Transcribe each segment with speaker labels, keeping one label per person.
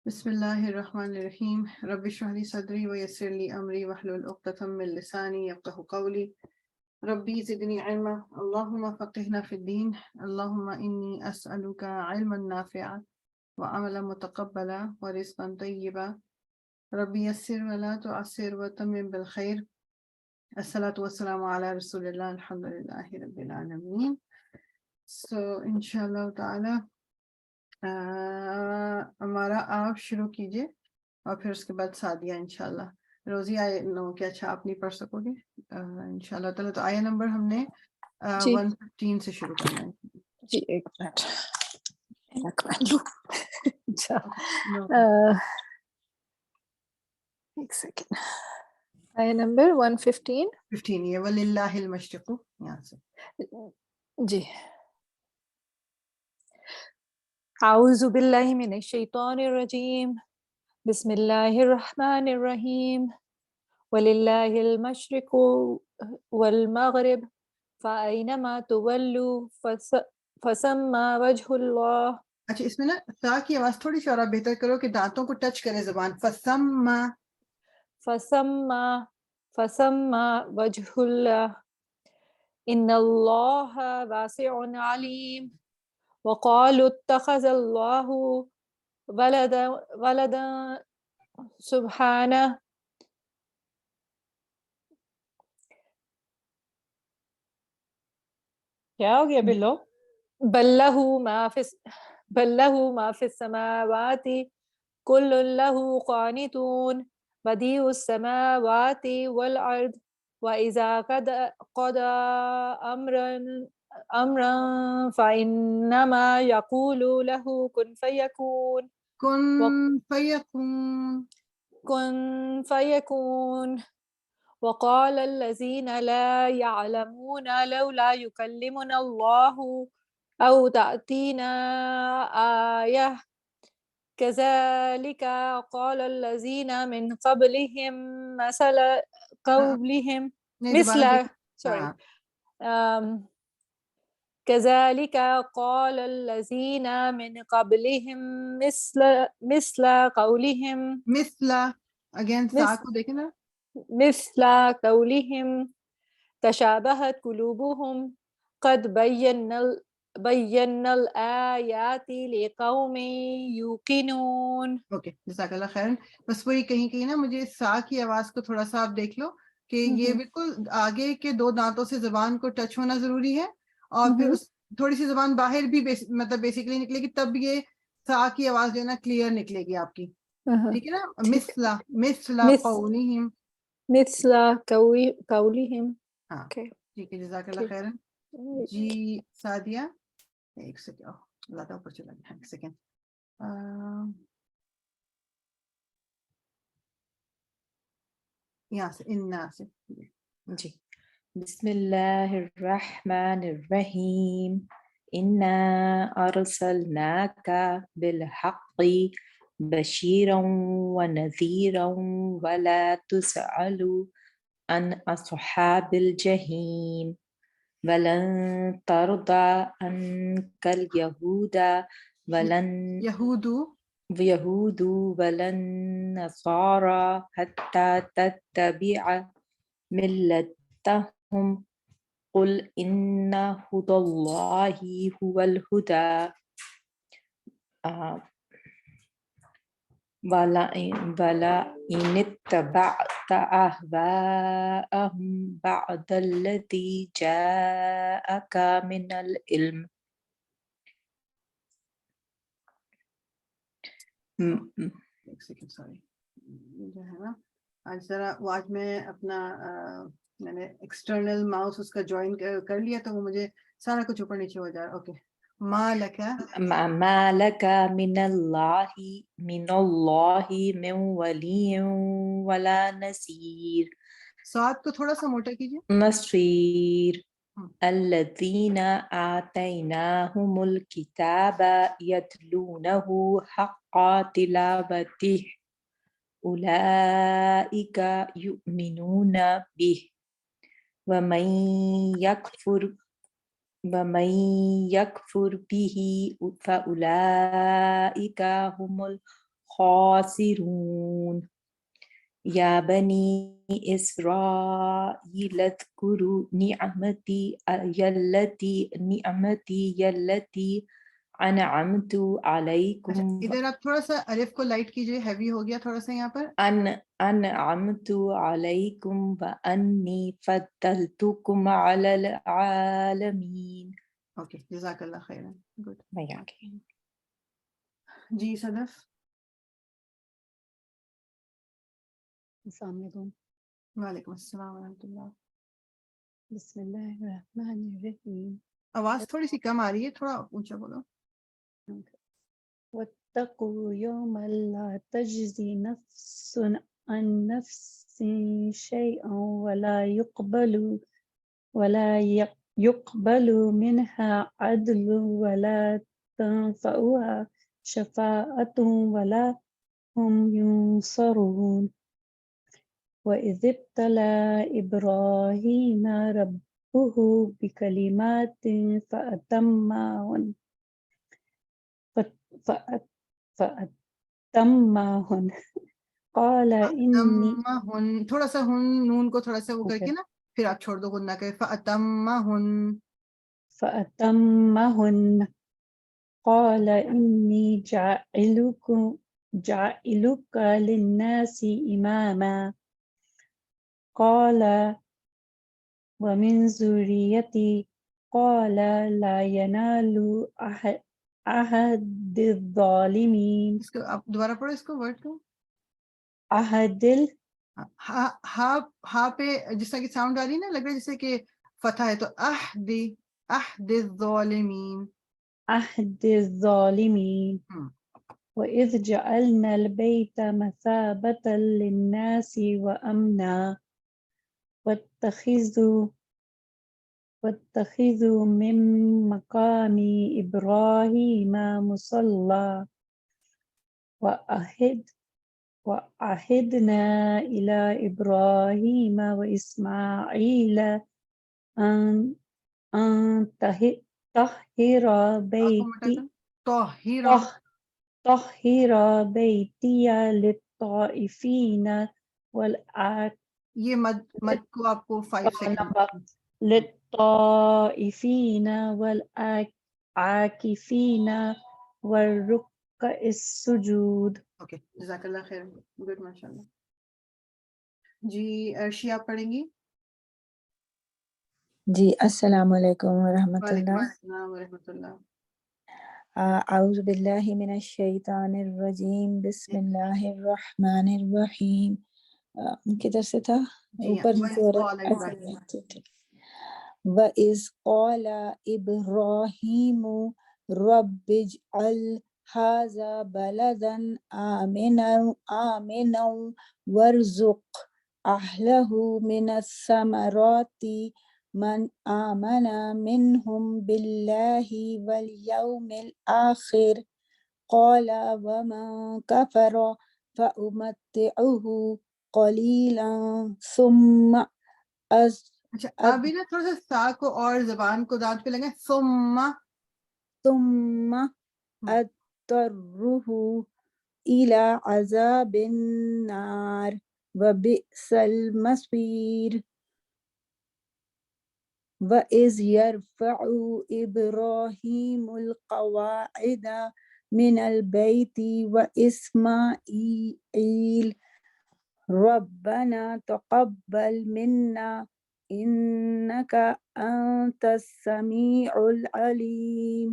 Speaker 1: بسم اللہ الرحمن الرحیم رب اشرح لی صدری ویسر لی امری واحلل عقدۃ من لسانی یفقہوا قولی ربی زدنی علما اللہم فقہنا فی الدین اللہم انی اسألک علما نافعا وعملا متقبلا ورزقا طیبا ربی یسر ولا تعسر وتمم بالخیر الصلاۃ والسلام علی رسول اللہ الحمد للہ رب العالمین. سو انشاءاللہ تعالی ہمارا آپ شروع کیجئے اور پھر اس کے بعد سعدیہ انشاءاللہ. روزی آئے نو کہ اچھا آپ نہیں پڑھ سکو گے انشاءاللہ تعالیٰ. تو آیا نمبر ہم نے 115 سے شروع کرنا ہے.
Speaker 2: جی ایک منٹ ایک سیکنڈ. آیا نمبر 115
Speaker 1: یہ وَلِلَّهِ الْمَشْرِقُ یہاں سے.
Speaker 2: جی. اعوذ باللہ من الشیطان الرجیم بسم اللہ الرحمن الرحیم وَلِلَّهِ الْمَشْرِقُ وَالْمَغْرِبُ فَأَيْنَمَا تُوَلُّوا فَثَمَّ وَجْهُ اللَّهِ.
Speaker 1: اچھا اس میں نا تا کی آواز تھوڑی سی اور آپ بہتر کرو کہ دانتوں کو ٹچ کرے زبان. فَثَمَّ
Speaker 2: وَجْهُ اللَّهِ إِنَّ اللَّهَ وَاسِعٌ عَلِيمٌ. وَقَالُوا اتَّخَذَ اللَّهُ وَلَدًا سُبْحَانَهُ کیا ہو گیا بلو؟ بل له ما في السماوات كل له قانتون بديع السماوات والأرض وإذا قضى أمرا فإنما يقول له كن فيكون. كن فيكون. وقال الذين لا يعلمون لولا يكلمنا الله أو تأتينا آية كذلك قال الذين من قبلهم مثل كذلك قال الذين من قبلهم مثل قولهم مثل قولهم تشابهت قلوبهم قد بينا الآيات لقوم يوقنون.
Speaker 1: اوکے جزاک اللہ خیر. بس وہی کہیں کہیں نا مجھے سا کی آواز کو تھوڑا سا آپ دیکھ لو کہ یہ بالکل آگے کے دو دانتوں سے زبان کو ٹچ ہونا ضروری ہے اور پھر اس تھوڑی سی زبان باہر بھی مطلب بیسیکلی نکلے گی تب یہ سا کی آواز جو ہے نا کلیئر نکلے گی آپ کی. ٹھیک ہے نا. مثل
Speaker 2: قولهم.
Speaker 1: ہاں ٹھیک ہے جزاک اللہ خیر. جی سعدیہ ایک سیکنڈ اللہ اوپر چلا گیا ایک سیکنڈ. یہاں سے انا سے
Speaker 2: جی. بسم اللہ الرحمن الرحیم انا ارسلناک بالحق بشیرا ونذیرا ولا تسأل عن اصحاب الجحیم ولن ترضى عنك اليهود ولا النصارى حتى تتبع ملتهم قل إن هدى الله هو الهدى ولئن اتبعت أهواءهم بعد الذي جاءك من العلم
Speaker 1: ایک سیکنڈ سوری جو ہے نا آج ذرا وہ آج میں اپنا میں نے ایکسٹرنل ماؤس اس کا جوائن کر لیا تو وہ مجھے سارا کچھ اوپر نیچے ہو جا رہا. اوکے. ما لک من اللہ من ولی
Speaker 2: ولا نصیر.
Speaker 1: ساتھ کو تھوڑا سا موٹا کیجیے.
Speaker 2: نصیر الذین آتیناہم الکتاب یتلونہ حق تلاوتہ اولئک یؤمنون بہ ومن یکفر بہ فاولئک هم خاسرون یا بنی اسرائیل اذکروا نعمتی یلتی انعمت علیکم
Speaker 1: اچھا ادھر آپ تھوڑا سا الف کو لائٹ کیجئے، ہیوی ہو گیا تھوڑا سا یہاں پر.
Speaker 2: انعمت علیکم وانی فضلتکم علی العالمین.
Speaker 1: اوکے جزاک اللہ خیرا. گڈ.
Speaker 2: بیان کی.
Speaker 1: جی صدف.
Speaker 3: السلام علیکم.
Speaker 1: وعلیکم السلام ورحمۃ اللہ.
Speaker 3: بسم اللہ الرحمن الرحیم.
Speaker 1: آواز تھوڑی سی کم آ رہی ہے، تھوڑا اونچا بولو.
Speaker 3: واتقوا یوما لا تجزی نفس عن نفس شیئا ولا يقبل منها عدل ولا تنفعها شفاعة ولا هم ينصرون. وَإِذِ ابْتَلَى إِبْرَاهِيمَ رَبُّهُ بِكَلِمَاتٍ فَأَتَمَّهُنَّ قَالَ إِنِّي
Speaker 1: تھوڑا سا ہن نون کو تھوڑا سا وہ کر کے نا پھر آپ چھوڑ دو غنہ کے.
Speaker 3: فَأَتَمَّهُنَّ قَالَ إِنِّي جَاعِلُكَ لِلنَّاسِ إِمَامًا قَالَ وَمِنْ ذُرِّيَّتِي قَالَ لَا يَنَالُ عَهْدِ الظَّالِمِينَ.
Speaker 1: اس کو آپ دوبارہ پڑھو اس کو ورڈ کو.
Speaker 3: عہد
Speaker 1: ہا پہ جس طرح کی ساؤنڈ آ رہی ہے نا، لگ رہا ہے جیسے کہ فتح ہے، تو عہد الظالمین.
Speaker 3: عہد الظالمین. وَإِذْ جَعَلْنَا الْبَيْتَ مَثَابَةً لِلنَّاسِ وَأَمْنًا وَاتَّخِذُوا مِن مَّقَامِ إِبْرَاهِيمَ مُصَلًّى وَعَهِدْنَا إِلَى إِبْرَاهِيمَ وَإِسْمَاعِيلَ أَن طَهِّرَ بَيْتِيَ لِلطَّائِفِينَ
Speaker 1: یہ مد کو آپ کو 5 سیکنڈ.
Speaker 3: للطائفین والعاکفین والرکع السجود.
Speaker 1: اوکے جزاک اللہ خیر. گڈ ماشاء اللہ. جی عرشی آپ پڑھیں گی.
Speaker 4: جی السلام علیکم ورحمۃ
Speaker 1: وعلیکم
Speaker 4: اللہ.
Speaker 1: السلام ورحمۃ اللہ.
Speaker 4: اعوذ باللہ من الشیطان الرجیم. بسم اللہ الرحمن الرحیم. کدھر سے تھا؟ اوپر سے. وَإِذْ قَالَ إِبْرَاهِيمُ رَبِّ اجْعَلْ هَذَا بَلَدًا آمِنًا وَارْزُقْ أَهْلَهُ مِنَ الثَّمَرَاتِ مَنْ آمَنَ مِنْهُمْ بِاللَّهِ وَالْيَوْمِ الْآخِرِ قَالَ وَمَنْ كَفَرَ فَأُمَتِّعُهُ قَلِيلًا ثُمَّ
Speaker 1: اچھا ابھی نا تھوڑا سا سا کو اور زبان کو دانت پہ لگے.
Speaker 4: ثم اضطره إلى عذاب النار وبئس المصير. وَإِذْ يَرْفَعُ إِبْرَاهِيمُ الْقَوَاعِدَ مِنَ الْبَيْتِ وَإِسْمَاعِيلُ رَبَّنَا تَقَبَّلْ مِنَّا إِنَّكَ أَنْتَ السَّمِيعُ الْعَلِيمُ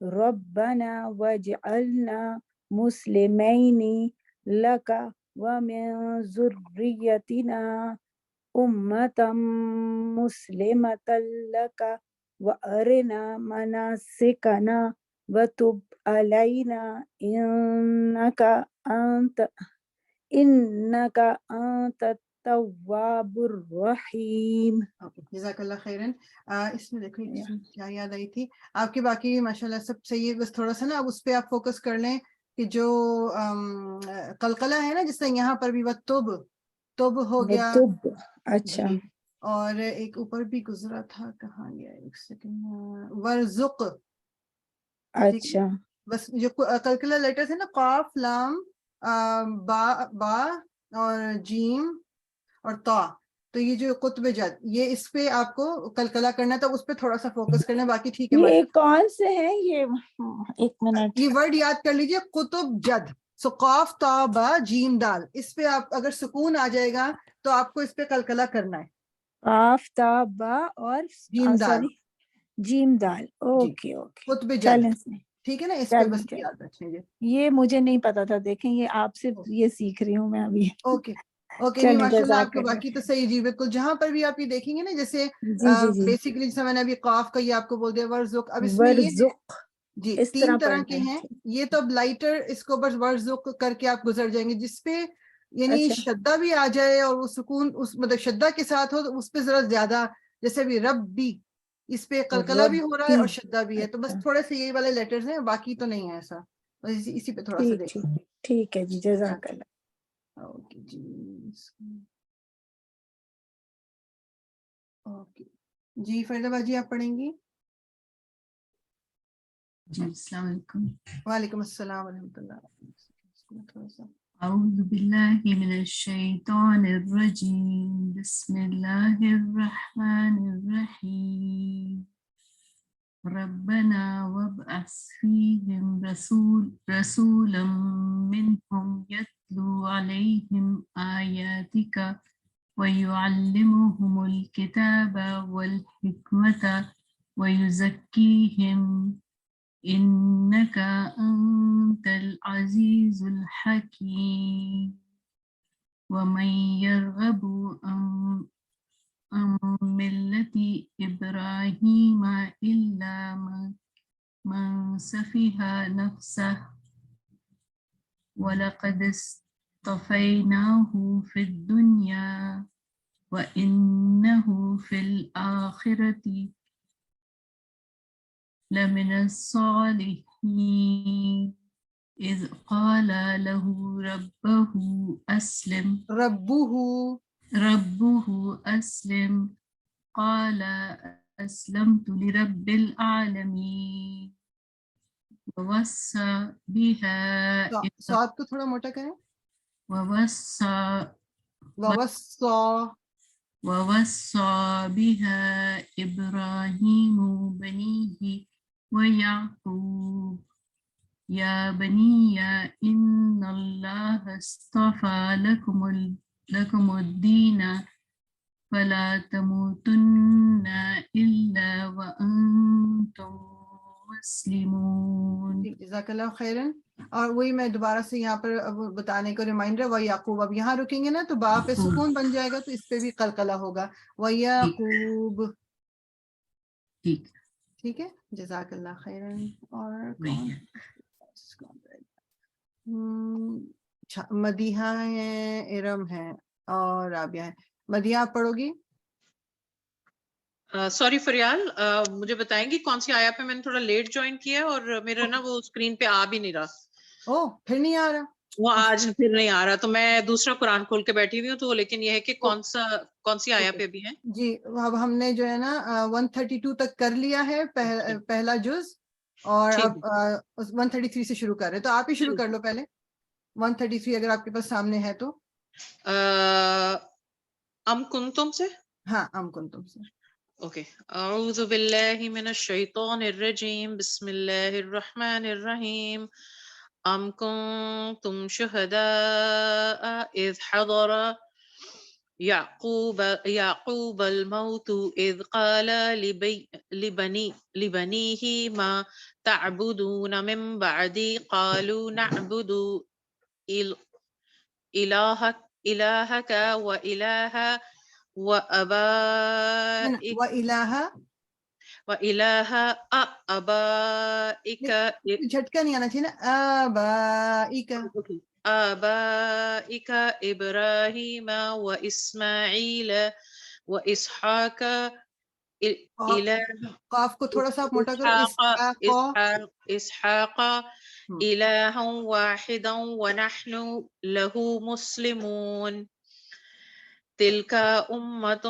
Speaker 4: رَبَّنَا وَاجْعَلْنَا مُسْلِمَيْنِ لَكَ وَمِنْ ذُرِّيَّتِنَا أُمَّةً مُسْلِمَةً لَكَ وَأَرِنَا مَنَاسِكَنَا وَتُبْ عَلَيْنَا إِنَّكَ أَنْتَ التَّوَّابُ الرَّحِيمُ.
Speaker 1: جزاک اللہ خیرن. اس میں دیکھو کیا یاد آئی تھی آپ کی. باقی ماشاءاللہ سب صحیح ہے، بس تھوڑا سا نا اب اس پہ آپ فوکس کر لیں کہ جو قلقلہ ہے نا، جس سے یہاں پر بھی توب ہو گیا.
Speaker 4: اچھا
Speaker 1: جی. اور ایک اوپر بھی گزرا تھا، کہاں گیا؟ ایک سیکنڈ. ورزق.
Speaker 4: اچھا
Speaker 1: بس جو کلکلہ لیٹرز ہیں نا، قاف، لام، با اور جیم اور تا، تو یہ جو قطب جد، یہ اس پہ آپ کو کلکلہ کرنا ہے، تو اس پہ تھوڑا سا فوکس کرنا ہے، باقی ٹھیک ہے.
Speaker 4: یہ کون سے ہیں یہ؟ ایک منٹ.
Speaker 1: یہ ورڈ یاد کر لیجئے، قطب جد. سو قاف تا با جیم دال، اس پہ آپ اگر سکون آ جائے گا تو آپ کو اس پہ کلکلہ کرنا ہے.
Speaker 4: قاف تا با اور
Speaker 1: جیم دال.
Speaker 4: سوری جیم دال. اوکے اوکے
Speaker 1: قطب جد،
Speaker 4: چلیں.
Speaker 1: ٹھیک ہے نا، اس پہ بس
Speaker 4: چلیں
Speaker 1: یاد رکھیں گے.
Speaker 4: یہ مجھے نہیں پتا تھا، دیکھیں یہ آپ سے یہ سیکھ رہی ہوں میں ابھی.
Speaker 1: Okay okay. نہیں
Speaker 4: چلیں
Speaker 1: ماشاء اللہ آپ
Speaker 4: جزاک
Speaker 1: کے
Speaker 4: اللہ.
Speaker 1: باقی تو صحیح جی بالکل. جہاں پر بھی آپ یہ دیکھیں گے نا، جیسے
Speaker 4: جی جی جی.
Speaker 1: بیسیکلی جیسے میں نے ابھی قاف کا یہ آپ کو بول دیا ورزق، اب اس میں یہ ہے
Speaker 4: ورزق
Speaker 1: جی
Speaker 4: اس
Speaker 1: 3
Speaker 4: طرح
Speaker 1: طرح
Speaker 4: پڑھنا
Speaker 1: کے
Speaker 4: ہے.
Speaker 1: ہیں. یہ تو اب لائٹر، اس کو بس ورزق کر کے آپ گزر جائیں گے. جس پہ یعنی
Speaker 4: اچھا
Speaker 1: شدہ بھی آ جائے اور وہ سکون اس مطلب شدہ کے ساتھ ہو، تو اس پہ ذرا زیادہ، جیسے ابھی رب بھی، اس پہ قلقلہ بھی ہو رہا ہے اور
Speaker 4: ربی.
Speaker 1: شدہ بھی ہے. تو بس
Speaker 4: اچھا
Speaker 1: تھوڑے سے یہی والے لیٹرز ہیں، باقی تو نہیں ہے ایسا. بس اسی پہ تھوڑا سا
Speaker 4: ٹھیک
Speaker 1: دیکھیں.
Speaker 4: ٹھیک ٹھیک ہے جی جزاک اللہ.
Speaker 1: اوکے جی. اوکے جی فریدہ باجی آپ پڑھیں گی.
Speaker 5: جی السلام علیکم.
Speaker 1: وعلیکم السلام ورحمۃ اللہ. تھوڑا سا
Speaker 5: اعوذ باللہ من الشیطان الرجیم. بسم اللہ الرحمن الرحیم. ربنا وابعث فیہم رسولا منہم یتلو علیہم آیاتک ویعلمہم الکتاب والحکمت ویزکیہم إنك أنت العزيز الحكيم. ومن يرغب عن ملة إبراهيم إلا من سفه نفسه ولقد اصطفيناه في الدنيا وإنه في الآخرة لمن الصالحين. إذ قال له ربه أسلم قال أسلمت لرب العالمين. ووصى بها
Speaker 1: سعاد کو تھوڑا موٹا کریں.
Speaker 5: ووصى بها إبراهيم بنيه ويعقوب يا بني إن الله اصطفى لكم الدين فلا تموتن إلا وأنتم مسلمون.
Speaker 1: جزاک اللہ خیرن. اور وہی میں دوبارہ سے یہاں پر اب بتانے کا ریمائنڈر، وہ یعقوب، اب یہاں رکیں گے نا تو با پہ سکون بن جائے گا، تو اس پہ بھی قلقلہ ہوگا. وہ یعقوب. ٹھیک ہے جزاک اللہ خیرن. اور کون؟ اچھا مدیحہ ہیں، ارم ہے اور رابعہ ہے. مدیحہ آپ پڑھو گی.
Speaker 6: سوری فریال، مجھے بتائیں گی کون سی آیا پہ؟ میں نے تھوڑا لیٹ جوائن کیا اور میرا نا وہ اسکرین پہ آ بھی نہیں رہا.
Speaker 1: پھر نہیں آ رہا
Speaker 6: وہ آج پھر نہیں آ رہا، تو میں دوسرا قرآن کھول کے بیٹھی ہوئی ہوں. تو لیکن یہ ہے کہ کون سی آیا پہ بھی ہے؟
Speaker 1: جی اب ہم نے جو ہے نا 132 تک کر لیا ہے پہلا جز، اور اب 133 سے شروع کر رہے. تو آپ ہی شروع کر لو پہلے 133 اگر آپ کے پاس سامنے ہے تو.
Speaker 6: ام کنتم سے.
Speaker 1: ہاں ام کنتم سے.
Speaker 6: اوکے. اعوذ باللہ من الشیطان الرجیم. بسم اللہ الرحمن الرحیم. ام کنتم شہداء اذ حضر يعقوب الموت إذ قال لبنيه ما تعبدون من بعدي قالوا نعبد إلهك وإله آبائك
Speaker 1: جھٹکا نہیں آنا چاہیے نا.
Speaker 6: آبائك إبراهيم وإسماعيل وإسحاق
Speaker 1: قاف کو تھوڑا سا موٹا کرو.
Speaker 6: إسحاق إلها واحدا ونحن له مسلمون. تلك أمة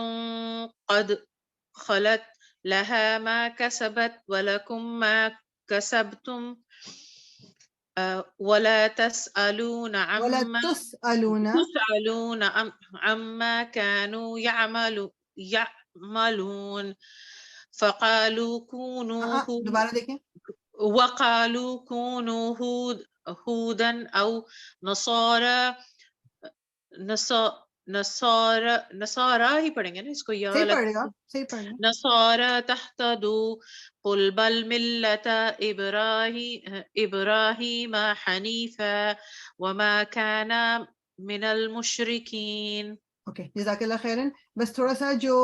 Speaker 6: قد خلت لها ما كسبت ولكم ما كسبتم ولا تسألون
Speaker 1: ولا
Speaker 6: عما
Speaker 1: تسألون
Speaker 6: عما كانوا يعملون فقالوا كونوا
Speaker 1: دوبارہ دیکھیں.
Speaker 6: وقالوا كونوا هودا أو نصارى نصارى ہی پڑھیں گے نا اس کو، یا
Speaker 1: صحیح پڑھ رہے ہو آپ، صحیح پڑھ رہے ہو.
Speaker 6: نصارى تهتدوا قل بل ملة إبراهيم حنيفا وما كان من المشركين.
Speaker 1: اوکے جزاک اللہ خیرن. بس تھوڑا سا جو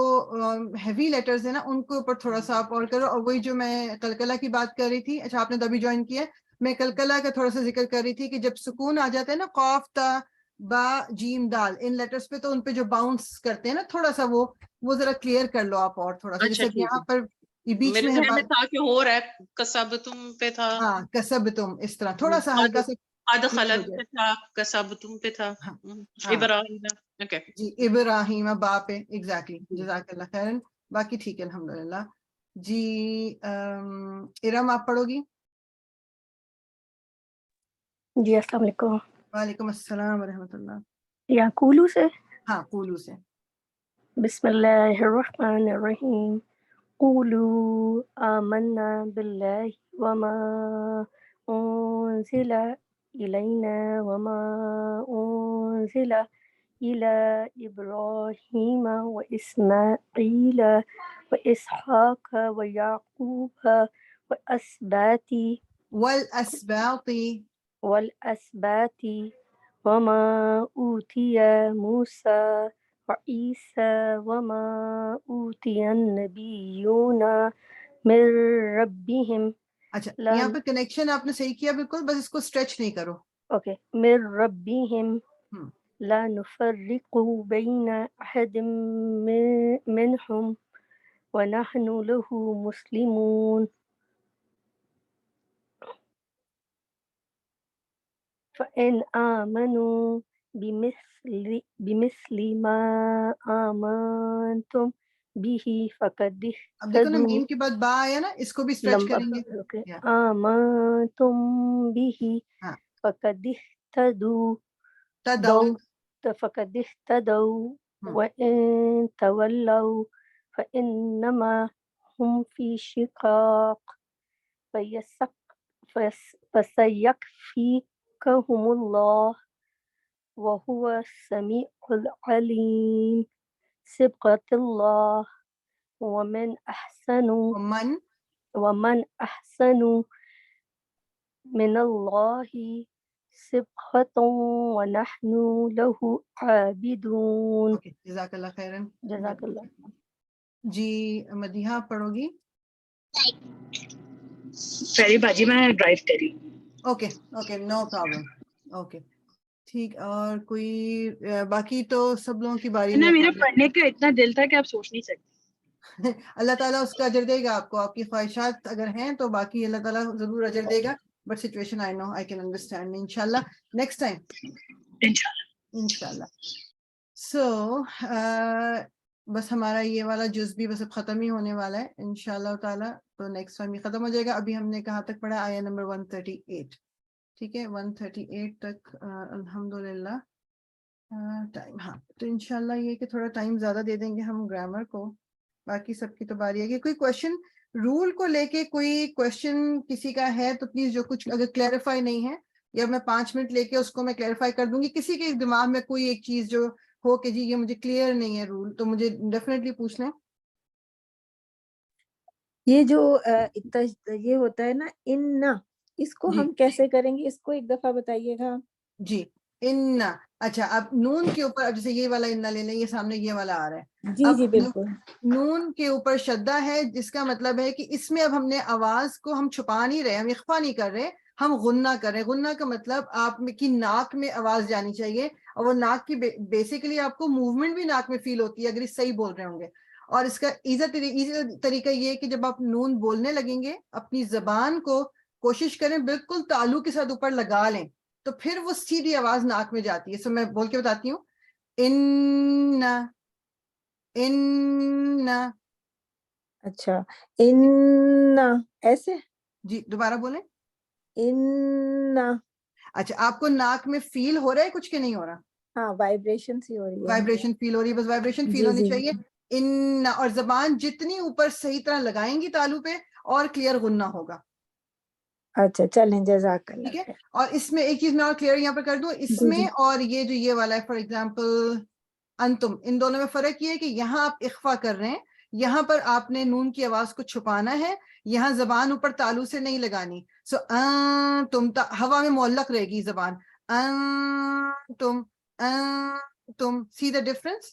Speaker 1: ہیوی لیٹرز ہیں نا ان کے اوپر تھوڑا سا آپ اور کرو. اور وہی جو میں کلکلا کی بات کر رہی تھی، اچھا آپ نے تبھی جوائن کیا، میں کلکلا کا تھوڑا سا ذکر کر رہی تھی کہ جب سکون آ جاتا ہے نا، قاف تا با جیم دال ان لیٹرز پہ، تو ان پہ جو باؤنس کرتے ہیں نا تھوڑا سا وہ ذرا کلیئر کر لو آپ اور تھوڑا سا.
Speaker 6: اچھا
Speaker 1: جیسے
Speaker 6: ٹھیک
Speaker 1: یہاں
Speaker 6: ہے،
Speaker 1: پر یہ بیچ
Speaker 6: میرے
Speaker 1: میں
Speaker 6: ذہن میں
Speaker 1: ہے،
Speaker 6: تھا کہ ہو رہا ہے کسب تم پہ تھا،
Speaker 1: ہاں کسب تم، اس طرح تھوڑا سا ہلکا سا
Speaker 6: قد
Speaker 1: clear ہو
Speaker 6: خلت
Speaker 1: جائے.
Speaker 6: پہ تھا، کسب تم پہ تھا،
Speaker 1: ہاں ہاں
Speaker 6: ابراہیم. اوکے
Speaker 1: جی ابراہیم با پہ ایگزیکٹلی. جزاک اللہ خیرن. باقی ٹھیک ہے الحمدللہ. جی ارم آپ پڑھو گی.
Speaker 7: جی السلام علیکم.
Speaker 1: وعلیکم السلام ورحمۃ اللہ.
Speaker 7: یا کولو سے.
Speaker 1: ہاں قولو سے.
Speaker 7: بسم اللہ الرحمن الرحیم. قولوا آمنا باللہ وما انزل الینا وما انزل إلى إبراهيم وإسماعيل وإسحاق ويعقوب والأسباط وما أوتي موسى وعيسى وما أوتي النبيون من ربهم.
Speaker 1: اچھا یہاں پہ کنیکشن آپ نے صحیح کیا بالکل، بس اس کو اسٹریچ نہیں کرو.
Speaker 7: اوکے. من ربهم
Speaker 1: ہم.
Speaker 7: لا نفرق بين أحد منهم ونحن له مسلمون. فإن آمنوا بمثل ما آمنتم به فقد
Speaker 1: اب دیکھو نا
Speaker 7: اهتدوا.
Speaker 1: میم کے بعد با آیا نا، اس کو بھی اسٹریچ کریں گے. یا
Speaker 7: آمنتم به
Speaker 1: ہاں
Speaker 7: فقد اهتدوا
Speaker 1: تدو.
Speaker 7: فقد اهتدوا
Speaker 1: ہم.
Speaker 7: وإن تولوا فإنما هم في شقاق فسيكفيكهم الله وهو السميع العليم. صبغة الله ومن أحسن من الله صبغة ونحن له عابدون.
Speaker 1: اوکے جزاک اللہ خیرن.
Speaker 7: جزاک اللہ.
Speaker 1: جی مدیحہ پڑھو گی.
Speaker 8: ساری باجی میں ڈرائیو کری.
Speaker 1: Okay okay no problem. Okay ٹھیک. اور کوئی باقی تو سب لوگوں کی باری
Speaker 8: نا
Speaker 1: ہے.
Speaker 8: میرا پڑھنے کا اتنا دل تھا کہ آپ سوچ نہیں سکتے.
Speaker 1: اللہ تعالیٰ اس کا اجر دے گا آپ کو. آپ کی خواہشات اگر ہیں تو باقی اللہ تعالیٰ ضرور اجر دے گا. But situation I know, I can understand. انشاءاللہ نیکسٹ ٹائم انشاءاللہ. سو بس ہمارا یہ والا جز بھی بس اب ختم ہی ہونے والا ہے انشاءاللہ تعالیٰ. تو نیکسٹ ٹائم یہ ختم ہو جائے گا. ابھی ہم نے کہاں تک پڑھا؟ آیا نمبر 138. ٹھیک ہے 138 تک الحمدللہ ٹائم. ہاں تو انشاءاللہ یہ کہ تھوڑا ٹائم زیادہ دے دیں گے ہم گرامر کو. باقی سب کی تو باری ہے کہ کوئی کوشچن رول کو لے کے کوئی کوشچن کسی کا ہے تو پلیز، جو کچھ اگر کلیریفائی نہیں ہے، یا میں 5 منٹ لے کے اس کو میں کلیریفائی کر دوں گی. کسی کے دماغ میں کوئی ایک چیز جو ہو کہ جی یہ مجھے کلیئر نہیں ہے رول، تو مجھے ڈیفینیٹلی پوچھ لیں.
Speaker 4: یہ جو یہ ہوتا ہے نا ان، اس کو
Speaker 1: جی
Speaker 4: ہم کیسے کریں گے؟ اس کو ایک دفعہ بتائیے گا.
Speaker 1: جی ان. اچھا اب نون کے اوپر، اب جیسے یہ والا ان لے لیں، یہ سامنے یہ والا آ رہا ہے.
Speaker 4: جی
Speaker 1: اب
Speaker 4: جی بالکل.
Speaker 1: نون کے اوپر شدہ ہے، جس کا مطلب ہے کہ اس میں اب ہم نے آواز کو ہم چھپا نہیں رہے، ہم اخفا نہیں کر رہے، ہم غنہ کر رہے ہیں. غنہ کا مطلب آپ کی ناک میں آواز جانی چاہیے، اور وہ ناک کی بیسیکلی آپ کو موومنٹ بھی ناک میں فیل ہوتی ہے اگر اس صحیح بول رہے ہوں گے. اور اس کا ایزی طریقہ یہ ہے کہ جب آپ نون بولنے لگیں گے، اپنی زبان کو کوشش کریں بالکل تالو کے ساتھ اوپر لگا لیں، تو پھر وہ سیدھی آواز ناک میں جاتی ہے. سو میں بول کے بتاتی ہوں. ان ان.
Speaker 4: اچھا ان ایسے.
Speaker 1: جی دوبارہ بولیں.
Speaker 4: ان.
Speaker 1: اچھا آپ کو ناک میں فیل ہو رہا ہے کچھ کہ نہیں ہو رہا؟
Speaker 4: ہاں وائبریشن سی ہو رہی ہے.
Speaker 1: وائبریشن فیل ہو رہی ہے، بس وائبریشن فیل
Speaker 4: جی
Speaker 1: ہونی
Speaker 4: جی
Speaker 1: چاہیے. ان، اور زبان جتنی اوپر صحیح طرح لگائیں گی تالو پہ اور کلیئر غنہ ہوگا.
Speaker 4: اچھا چلیں جزاک اللہ
Speaker 1: ٹھیک ہے.
Speaker 4: خیر.
Speaker 1: اور اس میں ایک چیز میں اور کلیئر یہاں پر کر دوں، اس
Speaker 4: جی
Speaker 1: میں
Speaker 4: جی
Speaker 1: اور یہ جو یہ والا ہے فار ایگزامپل انتم، ان دونوں میں فرق یہ ہے کہ یہاں آپ اخفا کر رہے ہیں، یہاں پر آپ نے نون کی آواز کو چھپانا ہے، یہاں زبان اوپر تالو سے نہیں لگانی. سو تم ہوا میں معلق رہے گی زبان. تم سی دا ڈفرنس.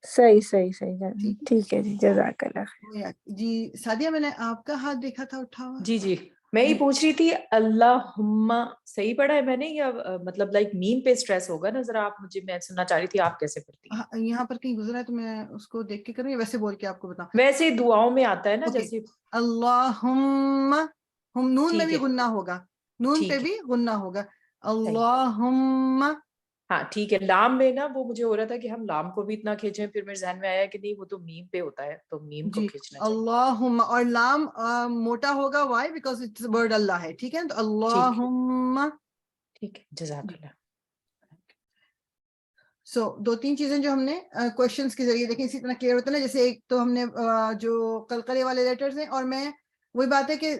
Speaker 4: صحیح صحیح صحیح.
Speaker 1: ٹھیک ہے
Speaker 4: ٹھیک ہے جی جزاک اللہ خیر.
Speaker 1: جی. سعدیہ میں نے آپ کا ہاتھ دیکھا تھا اٹھا ہوا.
Speaker 2: جی جی میں یہ پوچھ رہی تھی اللہم صحیح پڑھا ہے میں نے یا مطلب لائک میم پہ اسٹریس ہوگا نا؟ ذرا آپ مجھے، میں سننا چاہ رہی تھی آپ کیسے پڑھتی ہیں.
Speaker 1: یہاں پر کہیں گزرا ہے تو میں اس کو دیکھ کے کروں یا ویسے بول کے آپ کو بتاؤں؟
Speaker 2: ویسے دعاؤں میں آتا ہے نا
Speaker 1: اوکے.
Speaker 2: جیسے.
Speaker 1: اللہم، ہم نون میں
Speaker 2: ٹھیک
Speaker 1: بھی
Speaker 2: ہے
Speaker 1: غنہ ہوگا، نون پہ
Speaker 2: ٹھیک ہے
Speaker 1: بھی غنہ ہوگا.
Speaker 2: صحیح.
Speaker 1: اللہم.
Speaker 2: ہاں ٹھیک ہے. لام میں نا وہ مجھے ہو رہا تھا کہ ہم لام کو بھی اتنا کھینچیں، پھر میرے ذہن میں آیا کہ نہیں وہ تو میم پہ ہوتا ہے تو میم کو
Speaker 1: جی
Speaker 2: کھینچنا چاہیے.
Speaker 1: اللہم، اور لام موٹا ہوگا، وائی بیکاز اٹس ورڈ اللہ ہے. ٹھیک ہے تو
Speaker 2: ٹھیک
Speaker 1: اللہم.
Speaker 2: ٹھیک ہے جزاک اللہ.
Speaker 1: سو دو تین چیزیں جو ہم نے کوشچنس کے ذریعے دیکھیں، اسی طرح کلیئر ہوتا ہے نا. جیسے ایک تو ہم نے جو قلقلے والے لیٹرز ہیں، اور میں وہی بات ہے کہ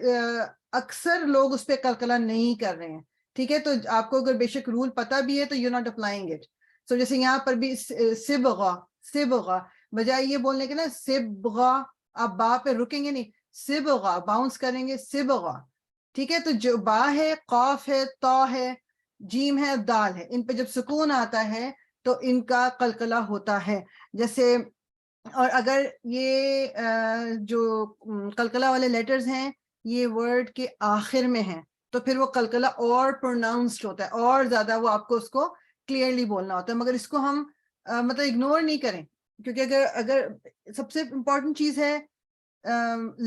Speaker 1: اکثر لوگ اس پہ قلقلہ نہیں کر رہے ہیں. ٹھیک ہے، تو آپ کو اگر بے شک رول پتہ بھی ہے تو یو ناٹ اپلائنگ اٹ. سو جیسے یہاں پر بھی سبغا، سبغا بجائے یہ بولنے کے نا سبغا، آپ با پہ رکیں گے نہیں، سبغا باؤنس کریں گے سبغا. ٹھیک ہے، تو جو با ہے، قاف ہے، تا ہے، جیم ہے، دال ہے، ان پہ جب سکون آتا ہے تو ان کا قلقلہ ہوتا ہے. جیسے اور اگر یہ جو قلقلہ والے لیٹرز ہیں یہ ورڈ کے آخر میں ہیں تو پھر وہ قلقلہ اور پروناؤنسڈ ہوتا ہے، اور زیادہ وہ آپ کو اس کو کلیئرلی بولنا ہوتا ہے. مگر اس کو ہم مطلب اگنور نہیں کریں، کیونکہ اگر سب سے امپورٹنٹ چیز ہے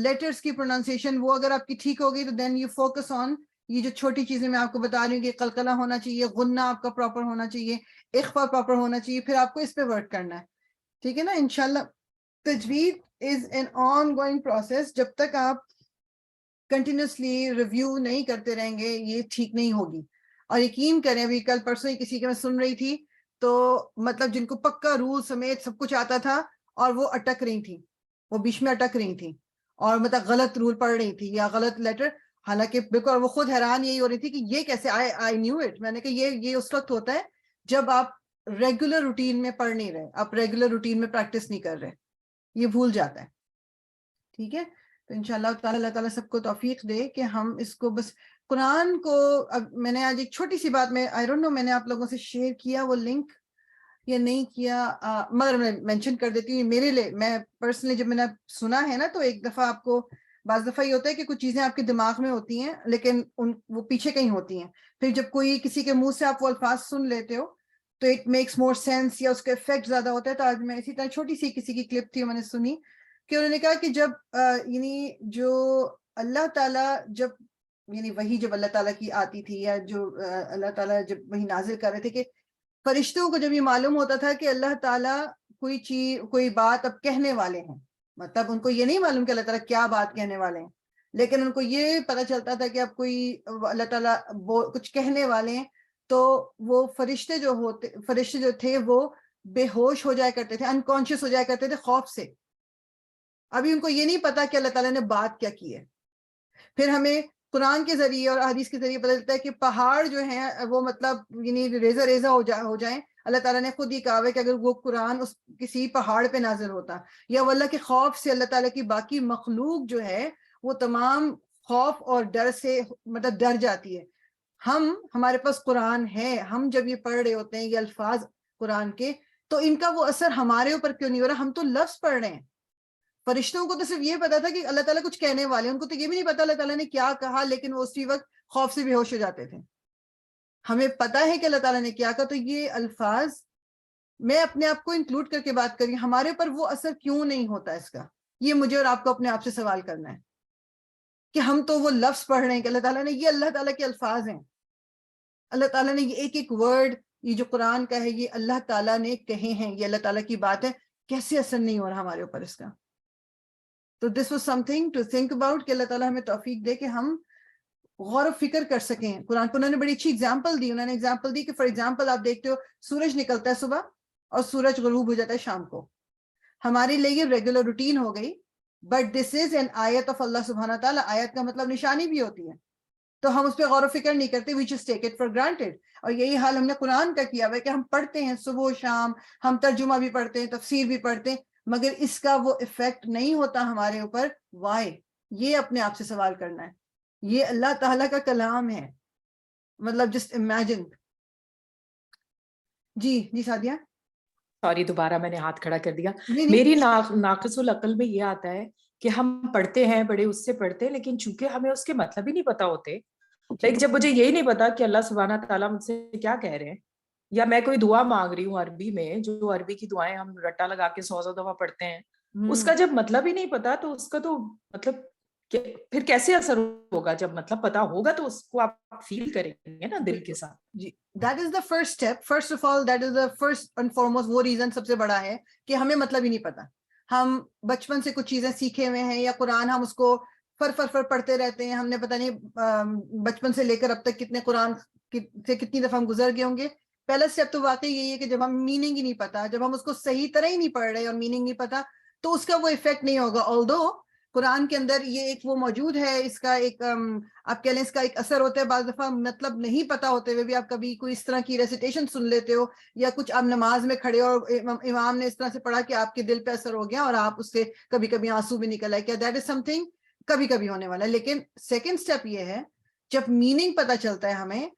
Speaker 1: لیٹرز کی پروناؤنسیشن، وہ اگر آپ کی ٹھیک ہوگی تو دین یو فوکس آن یہ جو چھوٹی چیزیں میں آپ کو بتا رہی ہوں کہ قلقلہ ہونا چاہیے، غنہ آپ کا پراپر ہونا چاہیے، اخفا پراپر ہونا چاہیے، پھر آپ کو اس پہ ورک کرنا ہے. ٹھیک ہے نا. انشاءاللہ تجوید is an ongoing process. جب تک آپ کنٹینیوسلی ریویو نہیں کرتے رہیں گے یہ ٹھیک نہیں ہوگی. اور یقین کریں، ابھی کل پرسوں ہی کسی کے میں سن رہی تھی تو مطلب جن کو پکا رول سمیت سب کچھ آتا تھا اور وہ اٹک رہی تھی، وہ بیچ میں اٹک رہی تھی اور مطلب غلط رول پڑھ رہی تھی یا غلط لیٹر، حالانکہ بالکل وہ خود حیران یہی ہو رہی تھی کہ یہ کیسے آئی نیو اٹ. میں نے کہا یہ اس وقت ہوتا ہے جب آپ ریگولر روٹین میں پڑھ نہیں رہے، آپ ریگولر روٹین میں پریکٹس نہیں کر رہے، یہ بھول جاتا ہے. ٹھیک ہے، تو انشاءاللہ تعالی اللہ تعالیٰ سب کو توفیق دے کہ ہم اس کو بس قرآن کو. اب میں نے آج ایک چھوٹی سی بات میں آئی ڈونٹ نو میں نے آپ لوگوں سے شیئر کیا وہ لنک یا نہیں کیا، مگر میں مینشن کر دیتی ہوں. میرے لیے میں پرسنلی جب میں نے سنا ہے نا تو ایک دفعہ آپ کو بعض دفعہ یہ ہوتا ہے کہ کچھ چیزیں آپ کے دماغ میں ہوتی ہیں لیکن وہ پیچھے کہیں ہوتی ہیں، پھر جب کوئی کسی کے منہ سے آپ وہ الفاظ سن لیتے ہو تو اٹ میکس مور سینس یا اس کا افیکٹ زیادہ ہوتا ہے. تو آج میں اسی طرح چھوٹی سی کسی کی کلپ تھی میں نے سنی کہ انہوں نے کہا کہ جب یعنی جو اللہ تعالیٰ جب یعنی وہی جب اللہ تعالیٰ کی آتی تھی یا جو اللہ تعالیٰ جب وہی نازل کر رہے تھے کہ فرشتوں کو جب یہ معلوم ہوتا تھا کہ اللہ تعالیٰ کوئی چیز کوئی بات اب کہنے والے ہیں، مطلب ان کو یہ نہیں معلوم کہ اللہ تعالیٰ کیا بات کہنے والے ہیں، لیکن ان کو یہ پتہ چلتا تھا کہ اب کوئی اللہ تعالیٰ کچھ کہنے والے ہیں، تو وہ فرشتے جو تھے وہ بے ہوش ہو جایا کرتے تھے، انکانشیس ہو جایا کرتے تھے خوف سے. ابھی ان کو یہ نہیں پتا کہ اللہ تعالیٰ نے بات کیا کی ہے. پھر ہمیں قرآن کے ذریعے اور حدیث کے ذریعے پتہ چلتا ہے کہ پہاڑ جو ہیں وہ مطلب یعنی ریزہ ریزہ ہو جائیں. اللہ تعالیٰ نے خود یہ کہا ہے کہ اگر وہ قرآن اس کسی پہاڑ پہ نازل ہوتا یا وہ اللہ کے خوف سے اللہ تعالیٰ کی باقی مخلوق جو ہے وہ تمام خوف اور ڈر سے مطلب ڈر جاتی ہے. ہمارے پاس قرآن ہے، ہم جب یہ پڑھ رہے ہوتے ہیں یہ الفاظ قرآن کے تو ان کا وہ اثر ہمارے اوپر کیوں نہیں ہو رہا؟ ہم تو لفظ پڑھ رہے ہیں. فرشتوں کو تو صرف یہ پتا تھا کہ اللہ تعالیٰ کچھ کہنے والے ہیں، ان کو تو یہ بھی نہیں پتا اللہ تعالیٰ نے کیا کہا، لیکن وہ اسی وقت خوف سے بے ہوش ہو جاتے تھے. ہمیں پتا ہے کہ اللہ تعالیٰ نے کیا کہا، تو یہ الفاظ میں اپنے آپ کو انکلوڈ کر کے بات کری، ہمارے اوپر وہ اثر کیوں نہیں ہوتا اس کا؟ یہ مجھے اور آپ کو اپنے آپ سے سوال کرنا ہے کہ ہم تو وہ لفظ پڑھ رہے ہیں کہ اللہ تعالیٰ نے، یہ اللہ تعالیٰ کے الفاظ ہیں، اللہ تعالیٰ نے یہ ایک ایک ورڈ، یہ جو قرآن کا ہے یہ اللہ تعالیٰ نے کہے ہیں، یہ اللہ تعالیٰ کی بات ہے، کیسے اثر نہیں ہو رہا ہمارے اوپر اس کا؟ تو this was something to think about کہ اللہ تعالیٰ ہمیں توفیق دے کہ ہم غور و فکر کر سکیں قرآن کو. انہوں نے بڑی اچھی اگزامپل دی. انہوں نے اگزامپل دی کہ فار ایگزامپل آپ دیکھتے ہو سورج نکلتا ہے صبح اور سورج غروب ہو جاتا ہے شام کو. ہمارے لیے یہ ریگولر روٹین ہو گئی, بٹ دس از این آیت آف اللہ سبحانہ تعالیٰ. آیت کا مطلب نشانی بھی ہوتی ہے, تو ہم اس پہ غور و فکر نہیں کرتے, we just take it for granted. اور یہی حال ہم نے قرآن کا کیا ہوا ہے کہ ہم پڑھتے ہیں صبح و شام, ہم ترجمہ بھی پڑھتے ہیں, تفسیر بھی پڑھتے ہیں, مگر اس کا وہ افیکٹ نہیں ہوتا ہمارے اوپر. وائی؟ یہ اپنے آپ سے سوال کرنا ہے. یہ اللہ تعالیٰ کا کلام ہے, مطلب جسٹ امیجن. جی سعدیہ.
Speaker 2: سوری دوبارہ میں نے ہاتھ کھڑا کر دیا.
Speaker 1: نہیں
Speaker 2: میری ناقص العقل میں یہ آتا ہے کہ ہم پڑھتے ہیں, بڑے اس سے پڑھتے ہیں, لیکن چونکہ ہمیں اس کے مطلب ہی نہیں پتا ہوتے. لیکن جب مجھے یہی نہیں پتا کہ اللہ سبحانہ تعالیٰ مجھ سے کیا کہہ رہے ہیں, یا میں کوئی دعا مانگ رہی ہوں عربی میں, جو عربی کی دعائیں ہم رٹا لگا کے 100 دفعہ پڑھتے ہیں, اس کا جب مطلب ہی نہیں پتا, تو اس کا تو مطلب پھر کیسے اثر ہوگا؟ جب مطلب پتا ہوگا تو اس کو آپ فیل کریں گے نا دل کے ساتھ.
Speaker 1: جی, that is the first step. First of all that is the first and foremost. وہ ریزن سب سے بڑا ہے کہ ہمیں مطلب ہی نہیں پتا. ہم بچپن سے کچھ چیزیں سیکھے ہوئے ہیں, یا قرآن ہم اس کو فر پڑھتے رہتے ہیں. ہم نے پتہ نہیں بچپن سے لے کر اب تک کتنے قرآن سے کتنی دفعہ ہم گزر گئے ہوں گے. پہلا اسٹیپ تو واقعی یہی ہے کہ جب ہم میننگ ہی نہیں پتا, جب ہم اس کو صحیح طرح ہی نہیں پڑھ رہے اور میننگ نہیں پتا, تو اس کا وہ افیکٹ نہیں ہوگا. آلدو قرآن کے اندر یہ ایک وہ موجود ہے, اس کا ایک آپ کہہ لیں اس کا ایک اثر ہوتا ہے. بعض دفعہ مطلب نہیں پتا ہوتے ہوئے بھی آپ کبھی کوئی اس طرح کی ریسیٹیشن سن لیتے ہو, یا کچھ آپ نماز میں کھڑے ہو اور امام نے اس طرح سے پڑھا کہ آپ کے دل پہ اثر ہو گیا اور آپ اس سے کبھی کبھی آنسو بھی نکل آئے. کیا دیٹ از سم تھنگ کبھی کبھی ہونے والا ہے. لیکن سیکنڈ اسٹیپ یہ ہے, جب میننگ پتا چلتا ہے ہمیں,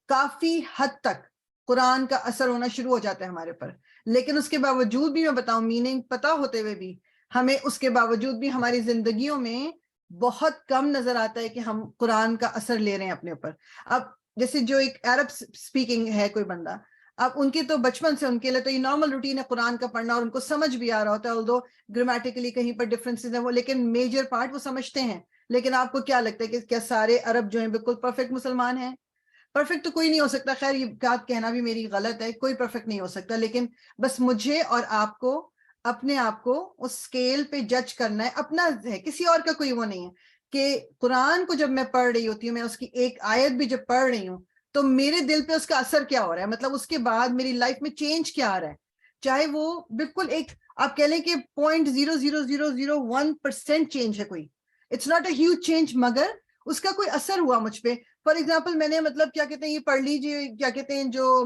Speaker 1: کافی حد تک قرآن کا اثر ہونا شروع ہو جاتا ہے ہمارے پر. لیکن اس کے باوجود بھی میں بتاؤں, میننگ پتا ہوتے ہوئے بھی ہمیں اس کے باوجود بھی ہماری زندگیوں میں بہت کم نظر آتا ہے کہ ہم قرآن کا اثر لے رہے ہیں اپنے اوپر. اب جیسے جو ایک عرب سپیکنگ ہے کوئی بندہ, اب ان کی تو بچپن سے ان کے لیے تو یہ نارمل روٹین ہے قرآن کا پڑھنا, اور ان کو سمجھ بھی آ رہا ہوتا ہے, although گرامیٹیکلی کہیں پر ڈفرینسز ہیں وہ, لیکن میجر پارٹ وہ سمجھتے ہیں. لیکن آپ کو کیا لگتا ہے کہ کیا سارے عرب جو ہیں بالکل پرفیکٹ مسلمان ہیں؟ پرفیکٹ تو کوئی نہیں ہو سکتا. خیر یہ بات کہنا بھی میری غلط ہے, کوئی پرفیکٹ نہیں ہو سکتا. لیکن بس مجھے اور آپ کو اپنے آپ کو اس اسکیل پہ جج کرنا ہے, اپنا ہے, کسی اور کا کوئی وہ نہیں ہے. کہ قرآن کو جب میں پڑھ رہی ہوتی ہوں, میں اس کی ایک آیت بھی جب پڑھ رہی ہوں, تو میرے دل پہ اس کا اثر کیا ہو رہا ہے, مطلب اس کے بعد میری لائف میں چینج کیا آ رہا ہے. چاہے وہ بالکل ایک آپ کہہ لیں کہ 0.00001% چینج ہے کوئی, it's not a huge change, مگر اس کا کوئی اثر ہوا مجھ پہ. فار ایگزامپل میں نے مطلب کیا کہتے ہیں, یہ پڑھ لیجیے, کیا کہتے ہیں جو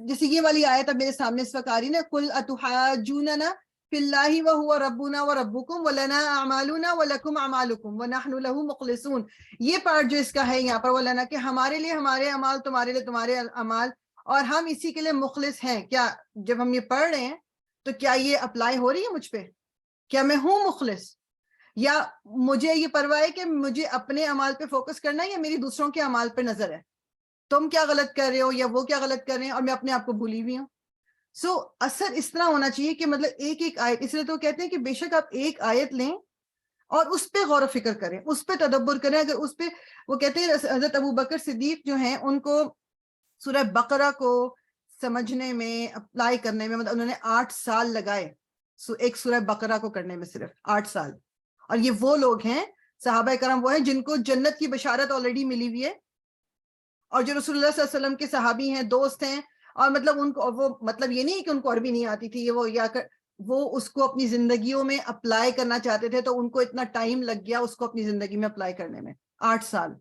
Speaker 1: جیسے یہ والی آیت اب میرے سامنے اس وقت آ رہی نا, قل اتحاجوننا فی اللہ وہو ربنا وربکم ولنا اعمالنا ولکم اعمالکم ونحن لہ مخلصون. یہ پارٹ جو اس کا ہے یہاں پر, ولنا کہ ہمارے لیے ہمارے اعمال, تمہارے لیے تمہارے اعمال, اور ہم اسی کے لیے مخلص ہیں. کیا جب ہم یہ پڑھ رہے ہیں تو کیا یہ اپلائی ہو رہی ہے مجھ پہ؟ کیا میں ہوں مخلص؟ یا مجھے یہ پرواہ ہے کہ مجھے اپنے اعمال پہ فوکس کرنا ہے, یا میری دوسروں کے اعمال پہ نظر ہے, تم کیا غلط کر رہے ہو یا وہ کیا غلط کر رہے ہیں, اور میں اپنے آپ کو بھولی ہوئی ہوں. سو اثر اس طرح ہونا چاہیے کہ مطلب ایک ایک آیت, اس لیے تو کہتے ہیں کہ بے شک آپ ایک آیت لیں اور اس پہ غور و فکر کریں, اس پہ تدبر کریں. اگر اس پہ وہ کہتے ہیں حضرت ابو بکر صدیق جو ہیں, ان کو سورہ بقرہ کو سمجھنے میں, اپلائی کرنے میں, مطلب انہوں نے 8 سال لگائے ایک سورہ بقرہ کو کرنے میں, صرف 8 سال. اور یہ وہ لوگ ہیں, صحابہ کرام وہ ہیں جن کو جنت کی بشارت آلریڈی ملی ہوئی ہے, اور جو رسول اللہ صلی اللہ علیہ وسلم کے صحابی ہیں, دوست ہیں, اور مطلب ان کو وہ مطلب یہ نہیں کہ ان کو عربی نہیں آتی تھی, وہ اس کو اپنی زندگیوں میں اپلائی کرنا چاہتے تھے, تو ان کو اتنا ٹائم لگ گیا اس کو اپنی زندگی میں اپلائی کرنے میں, 8 سال.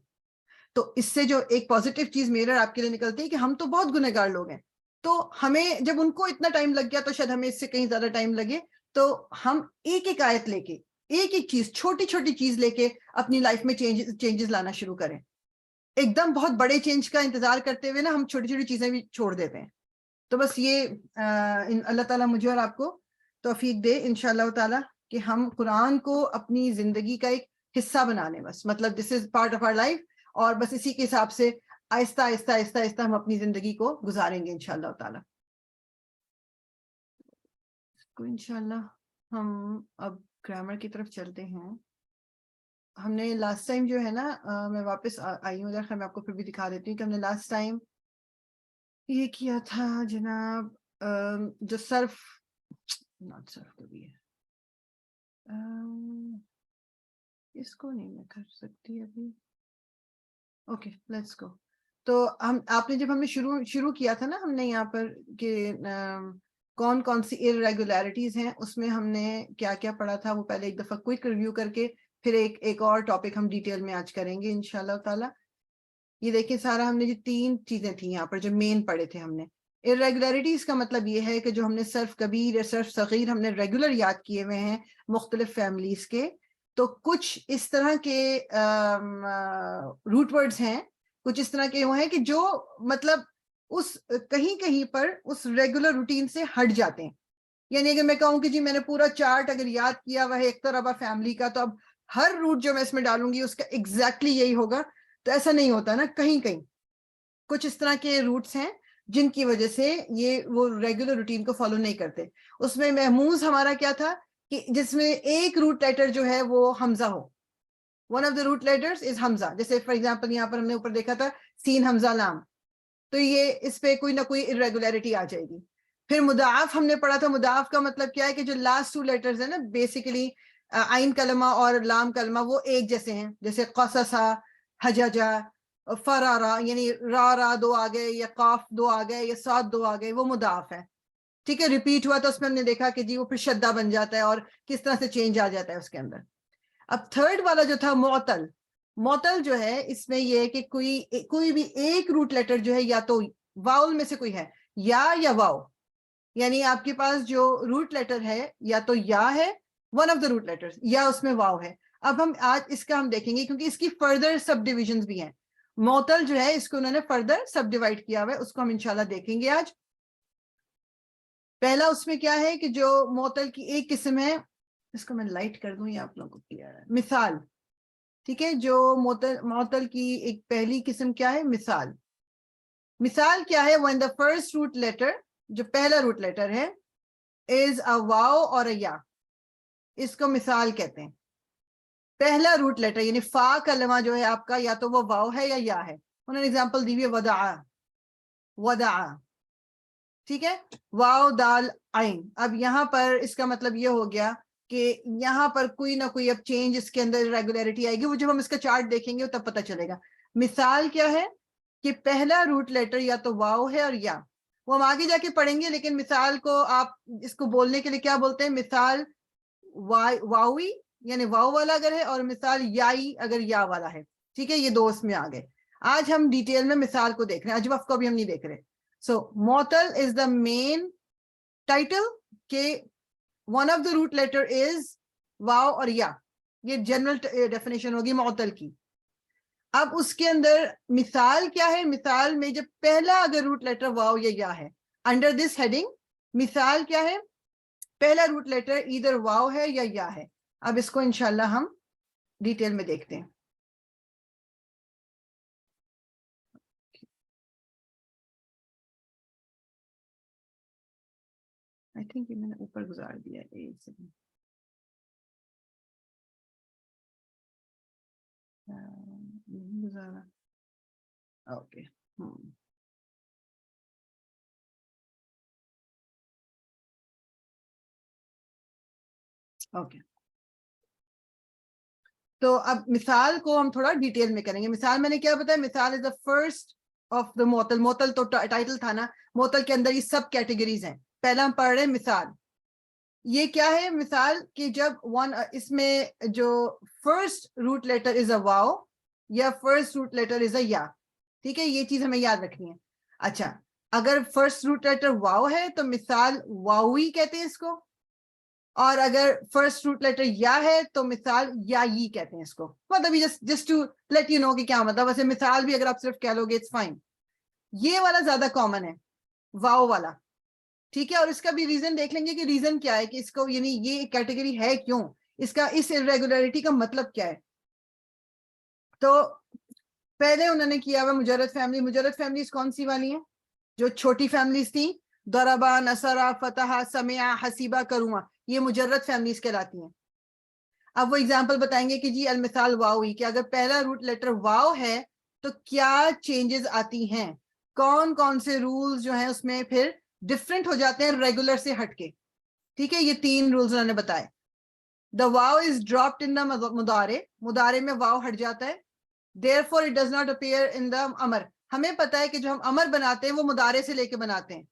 Speaker 1: تو اس سے جو ایک پازیٹیو چیز میرے آپ کے لیے نکلتی ہے کہ ہم تو بہت گنہگار لوگ ہیں, تو ہمیں جب ان کو اتنا ٹائم لگ گیا تو شاید ہمیں اس سے کہیں زیادہ ٹائم لگے. تو ہم ایک ایک آیت لے کے, ایک ایک چیز, چھوٹی چھوٹی چیز لے کے اپنی لائف میں چینجز لانا شروع کریں. ایک دم بہت بڑے چینج کا انتظار کرتے ہوئے نا ہم چھوٹی چھوٹی چیزیں بھی چھوڑ دیتے ہیں. تو بس یہ اللہ تعالیٰ مجھے اور آپ کو توفیق دے انشاءاللہ تعالیٰ کہ ہم قرآن کو اپنی زندگی کا ایک حصہ بنا لیں. بس مطلب this is part of our life, اور بس اسی کے حساب سے آہستہ آہستہ آہستہ آہستہ ہم اپنی زندگی کو گزاریں گے انشاءاللہ تعالیٰ. انشاءاللہ ہم اب گرامر کی طرف چلتے ہیں. ہم نے لاسٹ ٹائم جو ہے نا, میں واپس آئی ہوں ادھر, میں آپ کو پھر بھی دکھا دیتی ہوں کہ ہم نے لاسٹ ٹائم یہ کیا تھا جناب, جو صرف ناٹ صرف تو بھی ہے, اس کو نہیں میں کر سکتی ابھی. Okay let's go. تو آپ نے جب ہم نے شروع کیا تھا نا، ہم نے یہاں پر کہ کون کون سی irregularities ہیں، اس میں ہم نے کیا کیا پڑھا تھا، وہ پہلے ایک دفعہ کوئک ریویو کر کے پھر ایک اور ٹاپک ہم ڈیٹیل میں آج کریں گے انشاءاللہ تعالی. یہ دیکھیں سارا ہم نے جو 3 چیزیں تھیں یہاں پر جو مین پڑھے تھے ہم نے. irregularities کا مطلب یہ ہے کہ جو ہم نے صرف کبیر یا صرف صغیر ہم نے ریگولر یاد کیے ہوئے ہیں مختلف فیملیز کے، تو کچھ اس طرح کے روٹ ورڈز ہیں، کچھ اس طرح کے وہ ہیں کہ جو مطلب اس کہیں کہیں پر اس ریگولر روٹین سے ہٹ جاتے ہیں. یعنی اگر میں کہوں کہ جی میں نے پورا چارٹ اگر یاد کیا ہوا ہے ایک طرح فیملی کا، تو اب ہر روٹ جو میں اس میں ڈالوں گی اس کا ایگزیکٹلی یہی ہوگا، تو ایسا نہیں ہوتا نا. کہیں کہیں کچھ اس طرح کے روٹس ہیں جن کی وجہ سے یہ وہ ریگولر روٹین کو فالو نہیں کرتے. اس میں محموز ہمارا کیا تھا کہ جس میں ایک روٹ لیٹر جو ہے وہ حمزہ ہو. One of the root letters is حمزہ. جیسے فار ایگزامپل یہاں پر ہم نے اوپر دیکھا تھا سین حمزہ لام، تو یہ اس پہ کوئی نہ کوئی irregularity آ جائے گی. پھر مضاعف ہم نے پڑھا تھا. مضاعف کا مطلب کیا ہے کہ جو لاسٹ 2 لیٹرز ہیں نا بیسیکلی عین کلمہ اور لام کلمہ وہ ایک جیسے ہیں، جیسے قصصا، حججا، فرارا، یعنی را 2 آ گئے یا قاف 2 آ گئے یا صاد 2 آ گئے، وہ مضاعف ہے. ٹھیک ہے، ریپیٹ ہوا تو اس میں ہم نے دیکھا کہ جی وہ پھر شدہ بن جاتا ہے اور کس طرح سے چینج آ جاتا ہے اس کے اندر. اب تھرڈ والا جو تھا معطل. معطل جو ہے اس میں یہ ہے کہ کوئی بھی ایک روٹ لیٹر جو ہے یا تو واؤل میں سے کوئی ہے یا واؤ، یعنی آپ کے پاس جو روٹ لیٹر ہے یا تو یا ہے one of the root letter, یا اس میں واؤ ہے. اب ہم آج اس کا ہم دیکھیں گے کیونکہ اس کی فردر سب ڈویژنز بھی ہیں. معطل جو ہے اس کو انہوں نے فردر سب ڈیوائڈ کیا ہوا ہے، اس کو ہم انشاءاللہ دیکھیں گے آج. پہلا اس میں کیا ہے کہ جو معطل کی ایک قسم ہے، اس کو میں لائٹ کر دوں یا آپ لوگوں کو کلیئر ہے، مثال. ٹھیک ہے، جو معطل کی ایک پہلی قسم کیا ہے، مثال. مثال کیا ہے، when the first root letter، جو پہلا روٹ لیٹر ہے، is a واو اور a یا، اس کو مثال کہتے ہیں. پہلا روٹ لیٹر یعنی فا کلمہ جو ہے آپ کا یا تو وہ واو ہے یا ہے. انہوں نے اگزامپل دی ہوئی ہے ودعا. ٹھیک ہے، واو دال عین. اب یہاں پر اس کا مطلب یہ ہو گیا کہ یہاں پر کوئی نہ کوئی اب چینج اس کے اندر ریگولیرٹی آئے گی، وہ جب ہم اس کا چارٹ دیکھیں گے تب پتہ چلے گا. مثال کیا ہے کہ پہلا روٹ لیٹر یا تو واو ہے اور یا، وہ ہم آگے جا کے پڑھیں گے، لیکن مثال کو آپ اس کو بولنے کے لیے کیا بولتے ہیں، مثال واوی یعنی واو والا اگر ہے، اور مثال یائی اگر یا والا ہے. ٹھیک ہے، یہ 2 اس میں آ گئے. آج ہم ڈیٹیل میں مثال کو دیکھ رہے ہیں، اجوف کو بھی ہم نہیں دیکھ رہے. سو معطل از دا مین ٹائٹل کہ one of the root letter is واو اور یا. یہ جنرل ڈیفینیشن ہوگی معطل کی. اب اس کے اندر مثال کیا ہے، مثال میں جب پہلا اگر روٹ لیٹر واو یا ہے، انڈر دس ہیڈنگ مثال کیا ہے، پہلا روٹ لیٹر ایدر واو ہے یا ہے. اب اس کو انشاءاللہ ہم ڈیٹیل میں دیکھتے ہیں. I think یہ میں نے اوپر گزار دیا ہے، ایک سیکنڈ. نہیں گزارا. اوکے. اوکے، تو اب مثال کو ہم تھوڑا ڈیٹیل میں کریں گے. مثال میں نے کیا بتایا، مثال از دا فرسٹ آف دا معطل. معطل تو ٹائٹل تھا نا، معطل کے اندر یہ سب کیٹیگریز ہیں. پہلا ہم پڑھ رہے ہیں مثال. یہ کیا ہے مثال کہ جب اس میں جو فرسٹ روٹ لیٹر از اے واو یا فرسٹ روٹ لیٹر از اے یا. ٹھیک ہے، یہ چیز ہمیں یاد رکھنی ہے. اچھا، اگر فرسٹ روٹ لیٹر واو ہے تو مثال واوی کہتے ہیں اس کو، اور اگر فرسٹ روٹ لیٹر یا ہے تو مثال یائی کہتے ہیں اس کو. مطلب just to let you know کہ کیا مطلب. ویسے مثال بھی اگر آپ صرف کہہ لو گے اٹس فائن. یہ والا زیادہ کامن ہے، واو والا. ٹھیک ہے، اور اس کا بھی ریزن دیکھ لیں گے کہ ریزن کیا ہے کہ اس کو یعنی یہ کیٹیگری ہے کیوں، اس کا اس irregularity کا مطلب کیا ہے. تو پہلے انہوں نے کیا ہوا مجرد فیملی. مجرد فیملیز کون سی والی ہیں، جو چھوٹی فیملیز تھیں، ضربا، نصرا، فتح، سمع، حسیبہ، کروما، یہ مجرد فیملیز کہلاتی ہیں. اب وہ اگزامپل بتائیں گے کہ جی المثال واو ہی، کہ اگر پہلا روٹ لیٹر واو ہے تو کیا چینجز آتی ہیں، کون کون سے رولز جو ہیں اس میں پھر ڈفرینٹ ہو جاتے ہیں ریگولر سے ہٹ کے. ٹھیک ہے، یہ 3 رولز انہوں نے بتائے. the wow is dropped in the mudare, mudare میں واو ہٹ جاتا ہے, therefore it does not appear in the amar. ہمیں پتا ہے کہ جو ہم امر بناتے ہیں وہ مدارے سے لے کے بناتے ہیں,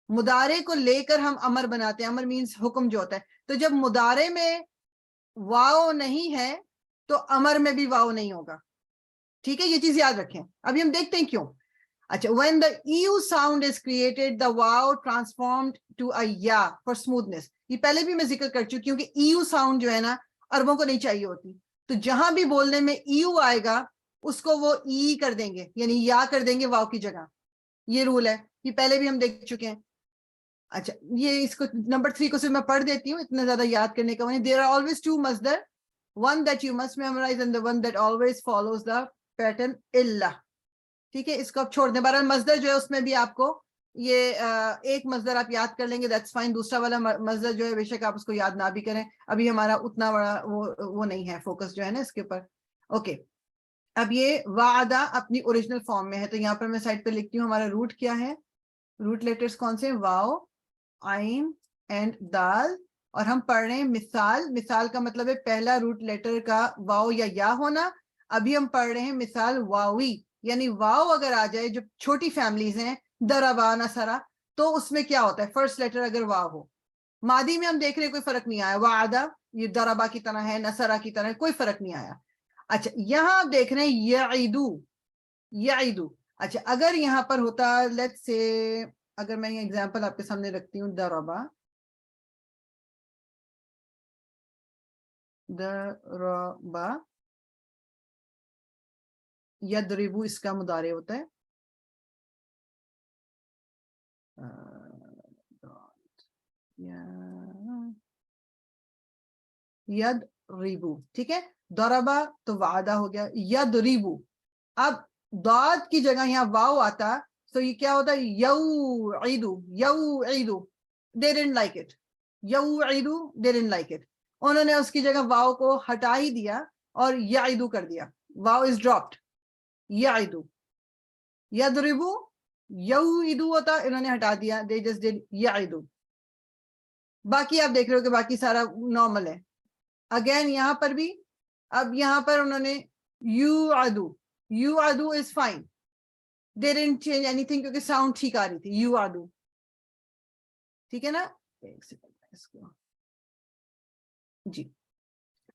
Speaker 1: مدارے کو لے کر ہم امر بناتے ہیں. امر مینس حکم جو ہوتا ہے. تو جب مدارے میں واو نہیں ہے تو امر میں بھی واو نہیں ہوگا. ٹھیک ہے, یہ چیز یاد رکھیں. ابھی ہم دیکھتے ہیں کیوں. اچھا, when the EU sound is created, the wow transformed to a ya for smoothness. یہ پہلے بھی میں ذکر کر چکی ہوں کہ EU sound جو ہے نا عربوں کو نہیں چاہیے ہوتی, تو جہاں بھی بولنے میں EU آئے گا اس کو وہ ای کر دیں گے, یعنی یا کر دیں گے واو کی جگہ. یہ رول ہے, یہ پہلے بھی ہم دیکھ چکے ہیں. اچھا, یہ اس کو نمبر 3 کو صرف میں پڑھ دیتی ہوں, اتنا زیادہ یاد کرنے کا نہیں. There are always two masdar, one that you must memorize and the one that always follows the pattern illa. ٹھیک ہے, اس کو آپ چھوڑ دیں. بہرحال مصدر جو ہے اس میں بھی آپ کو یہ ایک مصدر آپ یاد کر لیں گے, دیٹس فائن. دوسرا والا مصدر جو ہے بے شک آپ اس کو یاد نہ بھی کریں, ابھی ہمارا اتنا بڑا وہ نہیں ہے, فوکس جو ہے نا اس کے اوپر. اوکے, اب یہ وعدہ اپنی اوریجنل فارم میں ہے, تو یہاں پر میں سائڈ پہ لکھتی ہوں ہمارا روٹ کیا ہے. روٹ لیٹرز کون سے ہیں؟ واو, عین اینڈ دال. اور ہم پڑھ رہے ہیں مثال. مثال کا مطلب ہے پہلا روٹ لیٹر کا واو یا ہونا. ابھی ہم پڑھ رہے ہیں مثال واوی, یعنی واو اگر آ جائے, جو چھوٹی فیملیز ہیں دربا نصرا, تو اس میں کیا ہوتا ہے فرسٹ لیٹر اگر واو ہو. ماضی میں ہم دیکھ رہے ہیں کوئی فرق نہیں آیا, وعدہ یہ دربا کی طرح ہے, نصرا کی طرح ہے, کوئی فرق نہیں آیا. اچھا, یہاں آپ دیکھ رہے ہیں یعیدو, یعیدو. اچھا, اگر یہاں پر ہوتا, لیٹس سے اگر میں یہ ایگزامپل آپ کے سامنے رکھتی ہوں, دربا, دربا یدربو اس کا مضارع ہوتا ہے, یدربو. ٹھیک ہے, دربا تو وعدہ ہو گیا, یدربو. اب داد کی جگہ یہاں واو آتا تو یہ کیا ہوتا ہے, یوعیدو, یوعیدو. they didn't like it, یوعیدو, they didn't like it. انہوں نے اس کی جگہ واو کو ہٹا ہی دیا اور یعیدو کر دیا. واو is dropped, یعیدو. یدربو یوعیدو ہوتا, انہوں نے ہٹا دیا, they just did یعیدو. باقی آپ دیکھ رہے ہو کہ باقی سارا نارمل ہے. اگین یہاں پر بھی, اب یہاں پر انہوں نے یوعدو, یوعدو is fine, they didn't change anything کیونکہ ساؤنڈ ٹھیک آ رہی تھی, یوعدو. ٹھیک ہے نا, ایک سیکنڈ اس کو جی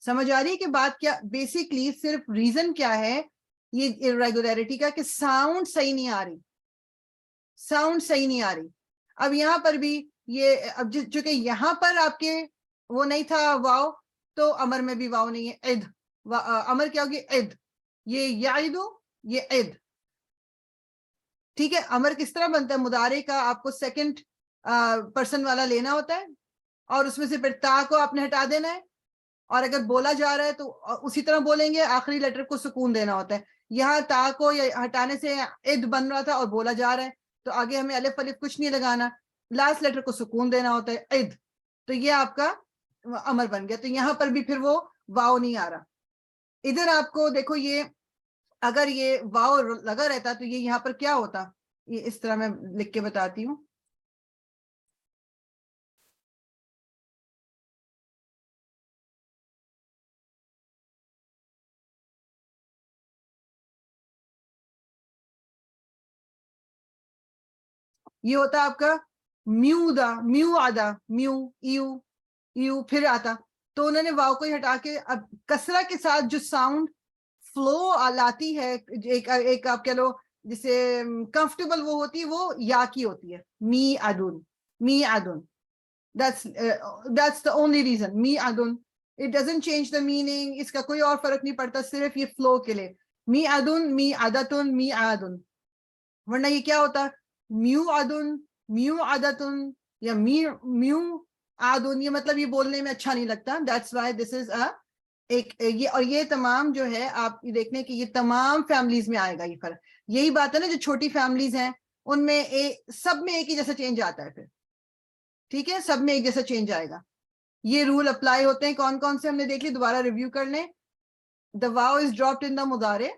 Speaker 1: سمجھ آ رہی ہے کہ بات کیا بیسکلی صرف ریزن کیا ہے یہ irregularity کا, کہ ساؤنڈ صحیح نہیں آ رہی, ساؤنڈ صحیح نہیں آ رہی. اب یہاں پر بھی یہ, اب چونکہ یہاں پر آپ کے وہ نہیں تھا واو, تو امر میں بھی واو نہیں ہے, عد. امر کیا ہوگی, عد. یہ یعیدو, یہ عد. ٹھیک ہے, امر کس طرح بنتا ہے, مضارع کا آپ کو سیکنڈ پرسن والا لینا ہوتا ہے, اور اس میں سے پھر تا کو آپ نے ہٹا دینا ہے, اور اگر بولا جا رہا ہے تو اسی طرح بولیں گے, آخری لیٹر کو سکون دینا ہوتا ہے. یہاں تا کو ہٹانے سے عد بن رہا تھا اور بولا جا رہا ہے, تو آگے ہمیں الف الف کچھ نہیں لگانا, لاسٹ لیٹر کو سکون دینا ہوتا ہے, عد. تو یہ آپ کا امر بن گیا. تو یہاں پر بھی پھر وہ واو نہیں آ رہا. ادھر آپ کو دیکھو, یہ اگر یہ واو لگا رہتا تو یہ یہاں پر کیا ہوتا, یہ اس طرح میں لکھ کے بتاتی ہوں. یہ ہوتا آپ کا میودا, میو آدا, میو ایو, ایو پھر آتا. تو انہوں نے واو کو ہی ہٹا کے اب کسرہ کے ساتھ جو ساؤنڈ فلو لاتی ہے, ایک آپ کہہ لو جسے کمفرٹیبل وہ ہوتی ہے, وہ یا کی ہوتی ہے, می ادن, می ادن. That's the only reason, می ادن. It doesn't change the meaning, اس کا کوئی اور فرق نہیں پڑتا, صرف یہ فلو کے لیے. می ادن, می عدتن, می عدن. ورنہ یہ کیا ہوتا, میو عدن, میو عدتن, یا میو عدن. یہ مطلب یہ بولنے میں اچھا نہیں لگتا. That's why this is یہ, اور یہ تمام جو ہے آپ دیکھنے کہ یہ تمام فیملیز میں آئے گا یہ فرق. یہی بات ہے نا, جو چھوٹی فیملیز ہیں ان میں سب میں ایک ہی جیسا چینج آتا ہے پھر. ٹھیک ہے, سب میں ایک جیسا چینج آئے گا. یہ رول اپلائی ہوتے ہیں, کون کون سے ہم نے دیکھ لی, دوبارہ ریویو کر لیں. The wow is dropped in the مضارع,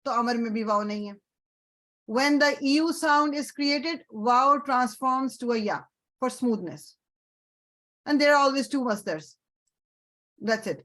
Speaker 1: تو امر میں بھی واو نہیں ہے. When the EU sound is created, wow transforms to a ya for smoothness. And there are always two masdars. That's it.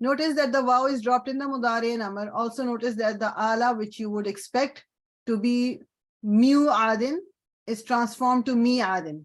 Speaker 1: Notice that the waw is dropped in the mudari and amr. Also notice that the ala, which you would expect to be mu adin, is transformed to mi adin.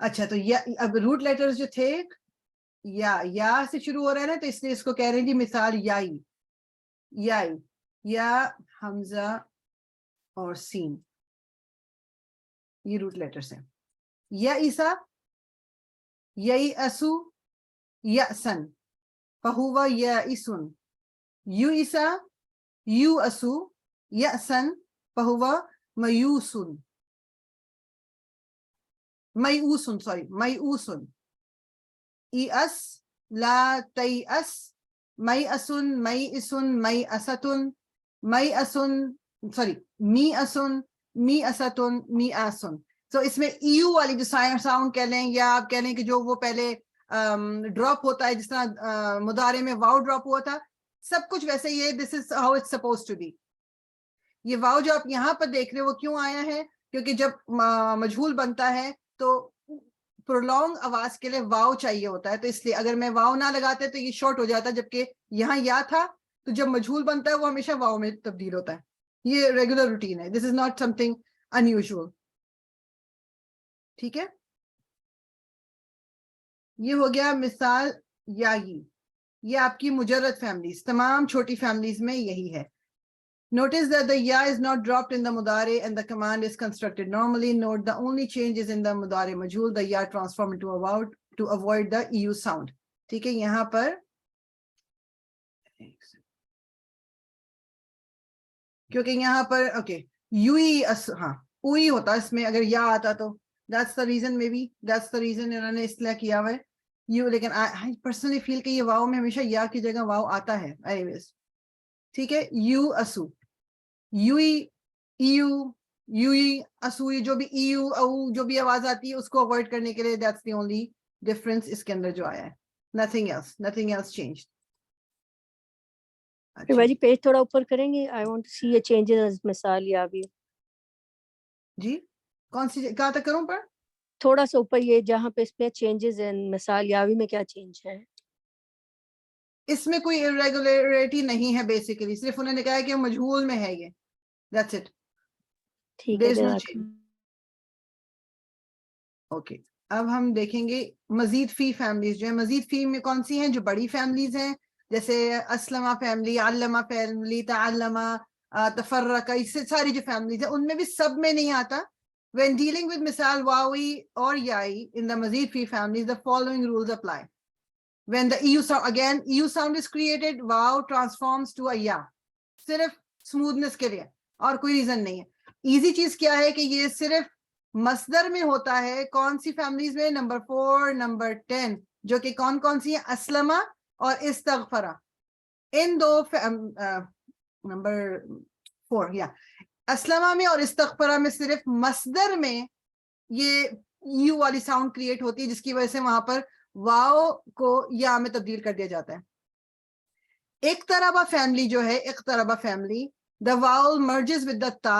Speaker 1: اچھا تو یا اب route letters جو تھے یا سے شروع ہو رہا ہے نا، تو اس لیے اس کو کہہ رہے ہیں جی مثال یائی یا حمزہ اور سین، یہ روٹ لیٹرز ہیں. یا عیسیٰ یئی اسو یا سن فہوا یا اسن، یو عیسیٰ یو اسو یا سن فہوا میوسن، میوسن ایس لا تیأس میأسن میئسن میأستن میأسن سوری میأسن میأستن میآسن. تو اس میں ایو والی جو ساؤنڈ کہہ لیں، یا آپ کہہ لیں کہ جو وہ پہلے ڈراپ ہوتا ہے، جس طرح مضارع میں واؤ ڈراپ ہوا تھا، سب کچھ ویسے ہی ہے. This is how it's suppose to be. یہ واؤ جو آپ یہاں پر دیکھ رہے ہو وہ کیوں آیا ہے؟ کیونکہ جب مجہول بنتا ہے تو پرولونگ آواز کے لیے واؤ چاہیے ہوتا ہے، تو اس لیے اگر میں واؤ نہ لگاتے تو یہ شارٹ ہو جاتا، جبکہ یہاں یا تھا تو جب مجہول بنتا ہے وہ ہمیشہ واؤ میں تبدیل ہوتا ہے. یہ ریگولر روٹین ہے. This is not something unusual. ٹھیک ہے، یہ ہو گیا مثال یائی. یہ آپ کی مجرد فیملیز، تمام چھوٹی فیملیز میں یہی ہے. Notice that the ya is not dropped in the mudari and the command is constructed normally. Note the only change is in the mudari majhul, the ya transformed into a vowel to avoid the eu sound. ٹھیک ہے، یہاں پر کیونکہ یہاں پر okay ہاں اوئی ہوتا اس میں اگر یا آتا تو. that's the reason maybe that's the reason انہوں نے اس طرح کیا ہوا ہے یو. لیکن I personally feel کہ یہ واؤ میں ہمیشہ یا کی جگہ واؤ آتا ہے. anyways ٹھیک ہے، یو اسو یوئی ایو یوئی اسوئی، جو بھی ایو او جو بھی آواز آتی ہے اس کو اوائڈ کرنے کے لیے that's the only difference اس کے اندر جو آیا ہے. nothing else changed.
Speaker 7: پھر جی پیج تھوڑا اوپر کریں گے. I want to see a changes مثال یا بھی.
Speaker 1: جی کون سی کہاں تک کروں پر؟
Speaker 7: تھوڑا سا اوپر یہ جہاں پہ اس پہ چینجز ان مثال یاوی میں کیا چینج ہے؟
Speaker 1: اس میں کوئی irregularity نہیں ہے بیسیکلی، صرف انہوں نے کہا ہے کہ مجہول میں ہے یہ. that's it.
Speaker 7: ٹھیک
Speaker 1: There
Speaker 7: ہے
Speaker 1: is no
Speaker 7: جزاک
Speaker 1: change. اوکے اب ہم دیکھیں گے مزید فی فیملیز جو ہیں. مزید فی میں کون سی ہیں؟ جو بڑی فیملیز ہیں، جیسے اسلمہ فیملی، علمہ فیملی، تعلمہ، تفرقہ، اس سے ساری جو فیملیز ہیں ان میں بھی سب میں نہیں آتا. when dealing with مثال واوی اور یائی in the مزید فی families the following rules apply. when the eu sound, again eu sound is created, wow transforms to a ya. صرف smoothness کے لیے اور کوئی ریزن نہیں ہے. ایزی چیز کیا ہے کہ یہ صرف مصدر میں ہوتا ہے. کون سی فیملیز میں؟ نمبر 4 نمبر 10، جو کہ کون سی ہیں؟ اسلمہ اور استغفرہ. ان دو نمبر 4 یا اسلمہ میں اور استغفرہ میں صرف مصدر میں یہ یو والی ساؤنڈ کریٹ ہوتی ہے، جس کی وجہ سے وہاں پر واو کو یا میں تبدیل کر دیا جاتا ہے. اقتربہ فیملی جو ہے، اقتربہ family, the vowel merges with the ta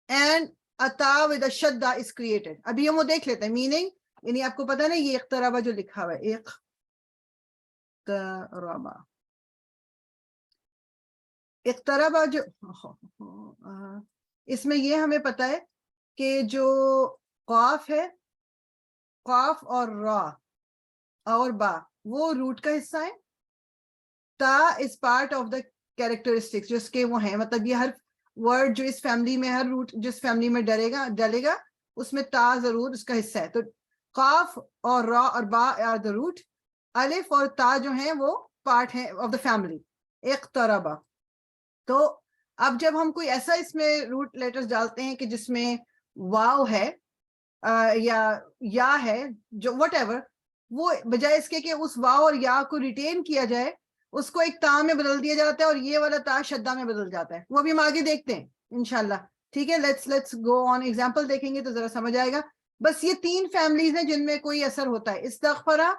Speaker 1: and a ta with a shadda is created. ابھی ہم وہ دیکھ لیتے ہیں میننگ. یعنی آپ کو پتا ہے نا یہ اقتربہ جو لکھا ہوا ہے، اقتربہ جو اس میں یہ ہمیں پتا ہے کہ جو قاف ہے، قاف اور را اور با وہ روٹ کا حصہ ہے. تا از پارٹ آف دا کیریکٹرسٹکس جس کے وہ ہیں، مطلب یہ ہر ورڈ جو اس فیملی میں، ہر روٹ جس فیملی میں ڈلے گا اس میں تا ضرور اس کا حصہ ہے. تو قاف اور را اور با آر دا روٹ، الف اور تا جو ہیں وہ پارٹ ہیں آف دا فیملی. اقتربہ. تو اب جب ہم کوئی ایسا اس میں روٹ لیٹرز ڈالتے ہیں کہ جس میں واو ہے یا ہے، جو وٹ ایور، وہ بجائے اس کے کہ اس واو اور یا کو ریٹین کیا جائے، اس کو ایک تا میں بدل دیا جاتا ہے اور یہ والا تا شدہ میں بدل جاتا ہے. وہ بھی ہم آگے دیکھتے ہیں انشاءاللہ. ٹھیک ہے، لیٹس گو آن. ایگزامپل دیکھیں گے تو ذرا سمجھ آئے گا. بس یہ 3 فیملیز ہیں جن میں کوئی اثر ہوتا ہے، استغفرہ،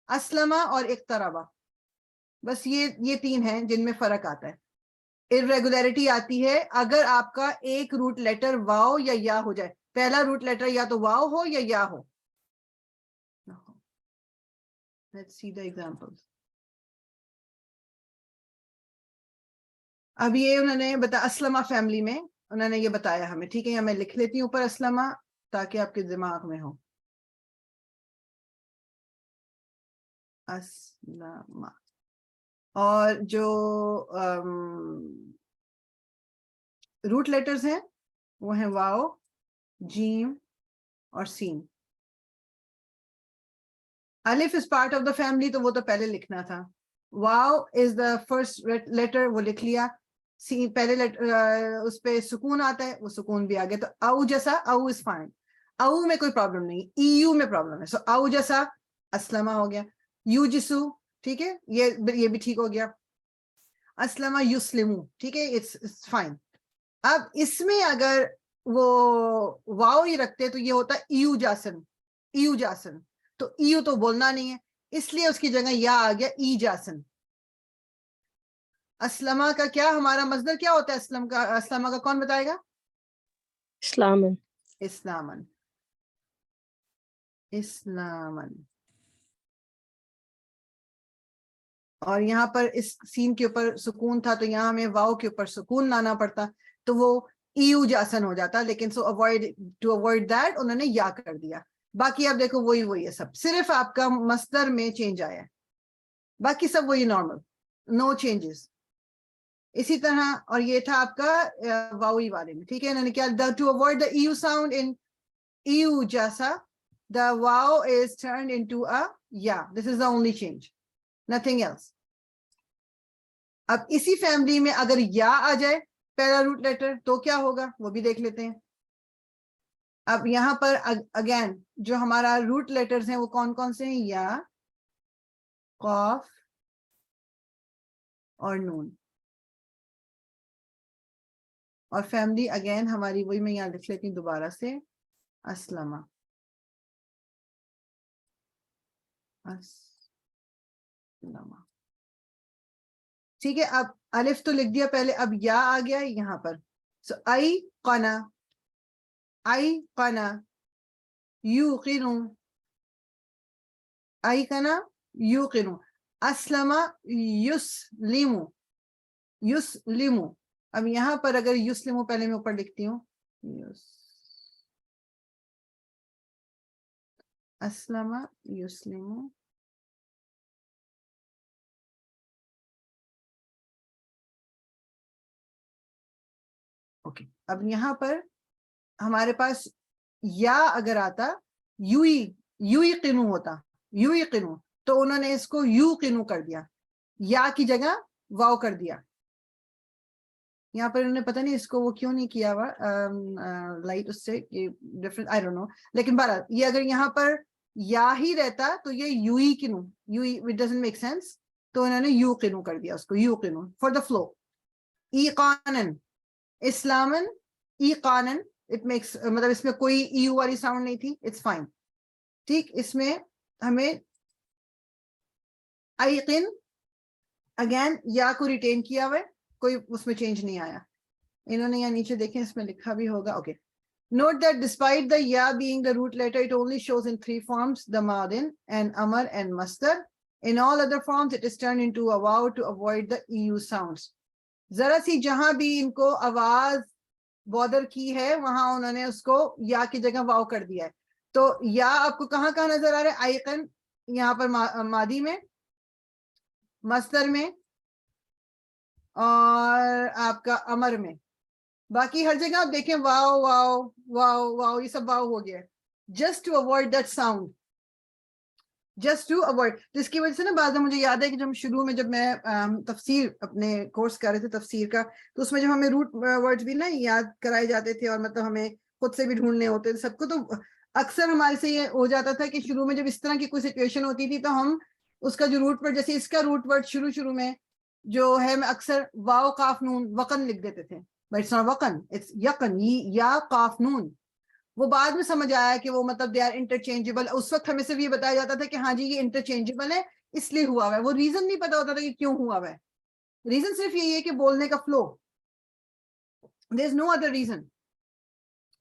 Speaker 1: اسلمہ اور اقتربہ. بس یہ 3 ہیں جن میں فرق آتا ہے. irregularity آتی ہے اگر آپ کا ایک روٹ لیٹر واو یا ہو جائے. پہلا روٹ لیٹر یا تو واو ہو یا ہو. Let's see the examples. اب یہ انہوں نے اسلمہ فیملی میں انہوں نے یہ بتایا ہمیں. ٹھیک ہے، یا میں لکھ لیتی ہوں اوپر اسلمہ تاکہ آپ کے دماغ میں ہو. اسلم. اور جو روٹ لیٹرز ہیں وہ ہیں واو، جیم اور سین. الف از پارٹ آف دا فیملی تو وہ تو پہلے لکھنا تھا. واو از دا فرسٹ لیٹر، وہ لکھ لیا. سی پہلے اس پہ سکون آتا ہے، وہ سکون بھی آ گیا. تو او جیسا، او از فائن، او میں کوئی پرابلم نہیں، ای یو میں پرابلم ہے. سو او جیسا اسلمہ ہو گیا. یو جسو ٹھیک ہے، یہ بھی ٹھیک ہو گیا. اسلمہ یسلمو ٹھیک ہے، اٹس فائن. اب اس میں اگر وہ واو ہی رکھتے تو یہ ہوتا ایو جاسن، ایو جاسن. تو ایو تو بولنا نہیں ہے، اس لیے اس کی جگہ یا آ گیا ای جاسن. اسلمہ کا کیا ہمارا مصدر کیا ہوتا ہے؟ اسلمہ کا کون بتائے گا؟
Speaker 7: اسلامن.
Speaker 1: اسلامن. اسلامن. اور یہاں پر اس سین کے اوپر سکون تھا تو یہاں ہمیں واو کے اوپر سکون لانا پڑتا تو وہ ایو جاسن ہو جاتا. لیکن ٹو اوائڈ دیٹ انہوں نے یا کر دیا. باقی آپ دیکھو وہی ہے سب، صرف آپ کا مصدر میں چینج آیا ہے، باقی سب وہی نارمل، نو چینجز. اسی طرح اور یہ تھا آپ کا واوی والے میں ٹھیک ہے. انہوں نے کیا ٹو اوائڈ دا ایو ساؤنڈ ان ایو جیسا the wow is turned into a ya. This is the only change, nothing else. اب اسی فیملی میں اگر یا آ جائے پہلا روٹ لیٹر تو کیا ہوگا وہ بھی دیکھ لیتے ہیں. اب یہاں پر اگین جو ہمارا روٹ لیٹرز ہیں وہ کون کون سے ہیں؟ یا، قاف اور نون. اور فیملی اگین ہماری وہی میں یہاں لکھ لیتی ہوں دوبارہ سے، اسلمہ. ٹھیک ہے. اب الف تو لکھ دیا پہلے، اب یا آ گیا یہاں پر. سو ای قنا، ای قنا یوقنو، ای قنا یوقنو. اسلمہ یسلمو، یسلمو. اب یہاں پر اگر یسلمو پہلے میں اوپر لکھتی ہوں، اسلمہ یسلمو. اوکے. اب یہاں پر ہمارے پاس یا اگر آتا یو قنو ہوتا، یو قنو، تو انہوں نے اس کو یو قنو کر دیا، یا کی جگہ واو کر دیا. یہاں پر انہوں نے پتہ نہیں اس کو وہ کیوں نہیں کیا ہوا لائٹ اس سے ڈفرنٹ، آئی ڈونٹ نو. لیکن بہرحال یہ اگر یہاں پر یا ہی رہتا تو یہ you know, it doesn't make sense. تو انہوں نے یو قنو کر دیا اس کو، you know for the flow. ایقانن، اسلامن، ایقانن. اٹ میکس مطلب اس میں کوئی ایو والی ساؤنڈ نہیں تھی، اٹس فائن. ٹھیک. اس میں ہمیں ایقن اگین یا کو ریٹین کیا ہوا ہے، کوئی اس میں چینج نہیں آیا. انہوں نے یہاں نیچے دیکھیں اس میں لکھا بھی ہوگا. Okay. Note that despite the ya being the root letter, it only shows in 3 forms: the madin and amar and masdar. In all other forms, it is turned into a wow to avoid the eu sounds. ذرا سی جہاں بھی ان کو آواز bother کی ہے وہاں انہوں نے اس کو یا کی جگہ واو کر دیا ہے. تو یا آپ کو کہاں کہاں نظر آ رہا ہے؟ آئقن یہاں پر مادی میں، مصدر میں، اور آپ کا امر میں. باقی ہر جگہ آپ دیکھیں واو واو واو واو، یہ سب واو ہو گیا ہے. Just to avoid that sound, just to avoid. جس کی وجہ سے نا بعض مجھے یاد ہے کہ جب شروع میں جب میں تفسیر اپنے کورس کر رہے تھے تفسیر کا، تو اس میں جب ہمیں روٹ ورڈز بھی نا یاد کرائے جاتے تھے اور مطلب ہمیں خود سے بھی ڈھونڈنے ہوتے تھے سب کو، تو اکثر ہمارے سے یہ ہو جاتا تھا کہ شروع میں جب اس طرح کی کوئی سچویشن ہوتی تھی تو ہم اس کا جو روٹ ورڈ، جیسے اس کا روٹ ورڈ شروع میں جو ہے میں اکثر واو قاف نون وقن لکھ دیتے تھے. بٹ اٹس ناٹ وقن، اٹس یقن، یا قاف نون. وہ بعد میں سمجھ آیا کہ وہ مطلب دے آر انٹرچینجبل. اس وقت ہمیں صرف یہ بتایا جاتا تھا کہ ہاں جی یہ انٹرچینجبل ہے اس لیے ہوا ہوا ہے. وہ ریزن نہیں پتا ہوتا تھا کہ کیوں ہوا ہوا ہے. ریزن صرف یہی ہے کہ بولنے کا فلو، دیر از نو ادر ریزن.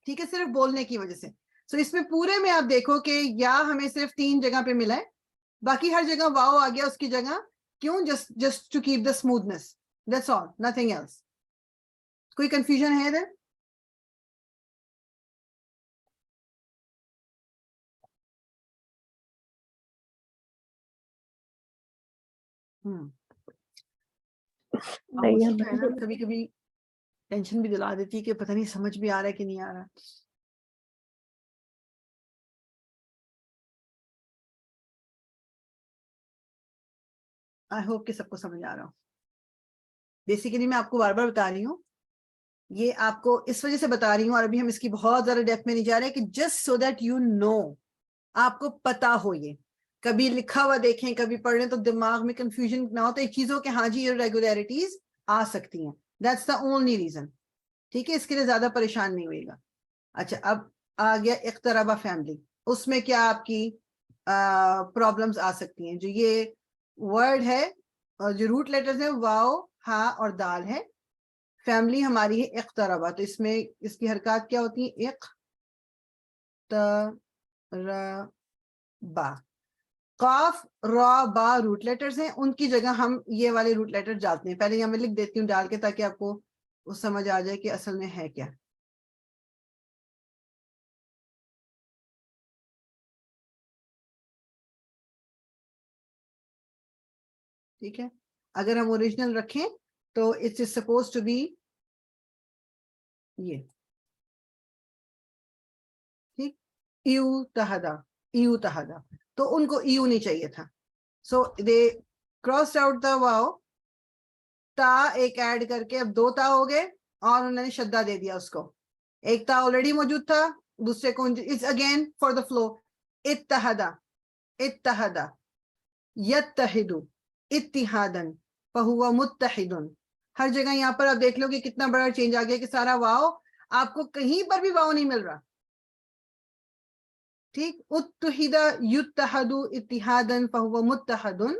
Speaker 1: ٹھیک ہے، صرف بولنے کی وجہ سے. سو اس میں پورے میں آپ دیکھو کہ یا ہمیں صرف 3 جگہ پہ ملا ہے، باقی ہر جگہ واو آ گیا اس کی جگہ. کیوں؟ Just to keep the smoothness, that's all, nothing else. کوئی کنفیوژن ہے ادھر؟
Speaker 3: نہیں ہمیں
Speaker 1: کبھی کبھی ٹینشن بھی دلا دیتی ہے کہ پتہ نہیں سمجھ بھی آ رہا ہے کہ نہیں آ رہا. آئی ہوپ کہ سب کو سمجھ آ رہا ہوں. بیسیکلی میں آپ کو بار بار بتا رہی ہوں, یہ آپ کو اس وجہ سے بتا رہی ہوں, اور ابھی ہم اس کی بہت زیادہ ڈیپتھ میں نہیں جا رہے, کہ just so that you know, آپ کو پتا ہو. یہ کبھی لکھا ہوا دیکھیں, کبھی پڑھ لیں تو دماغ میں کنفیوژن نہ ہو, تو ایک چیز ہو کہ ہاں جی irregularities آ سکتی ہیں. That's the only reason. ٹھیک ہے, اس کے لیے زیادہ پریشان نہیں ہوئے گا. اچھا, اب آ گیا اقتربہ فیملی. اس میں کیا آپ کی پرابلمس آ سکتی ہیں. جو یہ ورڈ ہے اور جو روٹ لیٹرز ہیں واو, ہا اور دال ہے. فیملی ہماری ہے اقتربہ, تو اس میں اس کی حرکات کیا ہوتی ہیں؟ اقتربہ. قاف را با روٹ لیٹرز ہیں, ان کی جگہ ہم یہ والے روٹ لیٹر ڈالتے ہیں. پہلے یہاں میں لکھ دیتی ہوں ڈال کے, تاکہ آپ کو وہ سمجھ آ جائے کہ اصل میں ہے کیا. ٹھیک ہے, اگر ہم اوریجنل رکھیں تو it is suppose to be یہ. ٹھیک, ایو تہدا, ایو تہدا, تو ان کو ایو نہیں چاہیے تھا. سو دے کراسڈ آؤٹ دا واو, تا ایک ایڈ کر کے اب 2 تا ہو گئے, اور انہوں نے شدہ دے دیا اس کو. ایک تا آلریڈی موجود تھا, دوسرے کو it's again for the flow. اتحدا, اتحدا, یتحدو, اتحادن, فہو متحدن. ہر جگہ یہاں پر آپ دیکھ لو کہ کتنا بڑا چینج آ گیا, کہ سارا واو, آپ کو کہیں پر بھی واو نہیں مل رہا. ٹھیک, اتحد یتحد اتحادن فہو متحدن,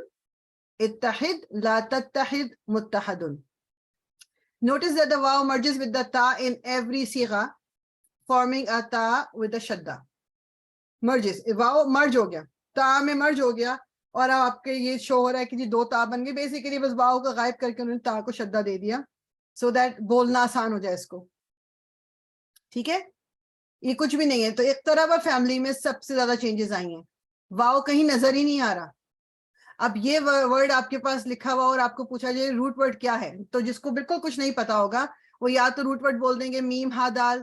Speaker 1: اتحد لا تتحد متحدن. Notice that the wow merges with the ta in every صیغہ, forming a ta with the shadda. Merges, واو مرج ہو گیا, تا میں مرج ہو گیا, اور اب آپ کے یہ شو ہو رہا ہے کہ جی 2 تا بن گئے. بیسیکلی بس واو کو غائب کر کے انہوں نے تا کو شدہ دے دیا, سو دیٹ بولنا آسان ہو جائے اس کو. ٹھیک ہے, یہ کچھ بھی نہیں ہے. تو اقتربہ فیملی میں سب سے زیادہ چینجز آئی ہیں. واو کہیں نظر ہی نہیں آ رہا. اب یہ ورڈ آپ کے پاس لکھا ہوا اور آپ کو پوچھا جائے روٹ ورڈ کیا ہے, تو جس کو بالکل کچھ نہیں پتا ہوگا وہ یا تو روٹ ورڈ بول دیں گے میم ہا دال,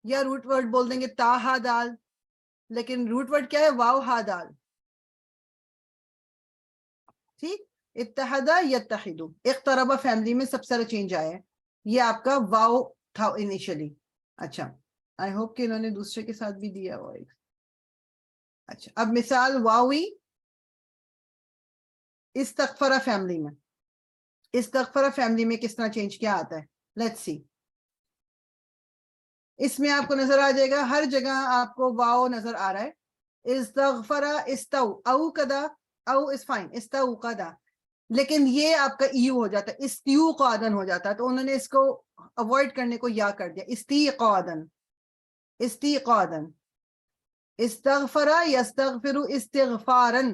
Speaker 1: یا روٹ ورڈ بول دیں گے تا ہا دال. لیکن روٹ ورڈ کیا ہے؟ واو ہا دال. ٹھیک, اتحدہ یتحدو. اقتربہ فیملی میں سب سے زیادہ چینج آیا ہے. یہ آپ کا واو تھا انیشلی. اچھا, آئی ہوپ کہ انہوں نے دوسرے کے ساتھ بھی دیا ہوا. اچھا, اب مثال واوی استغفرہ فیملی میں. استغفرہ فیملی میں کس طرح چینج کیا آتا ہے؟ Let's see. اس میں آپ کو نظر آ جائے گا, ہر جگہ آپ کو واو نظر آ رہا ہے. استغفرہ استو, او قدا, او از فائن, استو قدا. لیکن یہ آپ کا ایو ہو جاتا ہے, استیو قادن ہو جاتا ہے. تو انہوں نے اس کو اوائڈ کرنے کو یا کر دیا, استیقادن, استیقادن. استغفرہ یستغفر استغفارن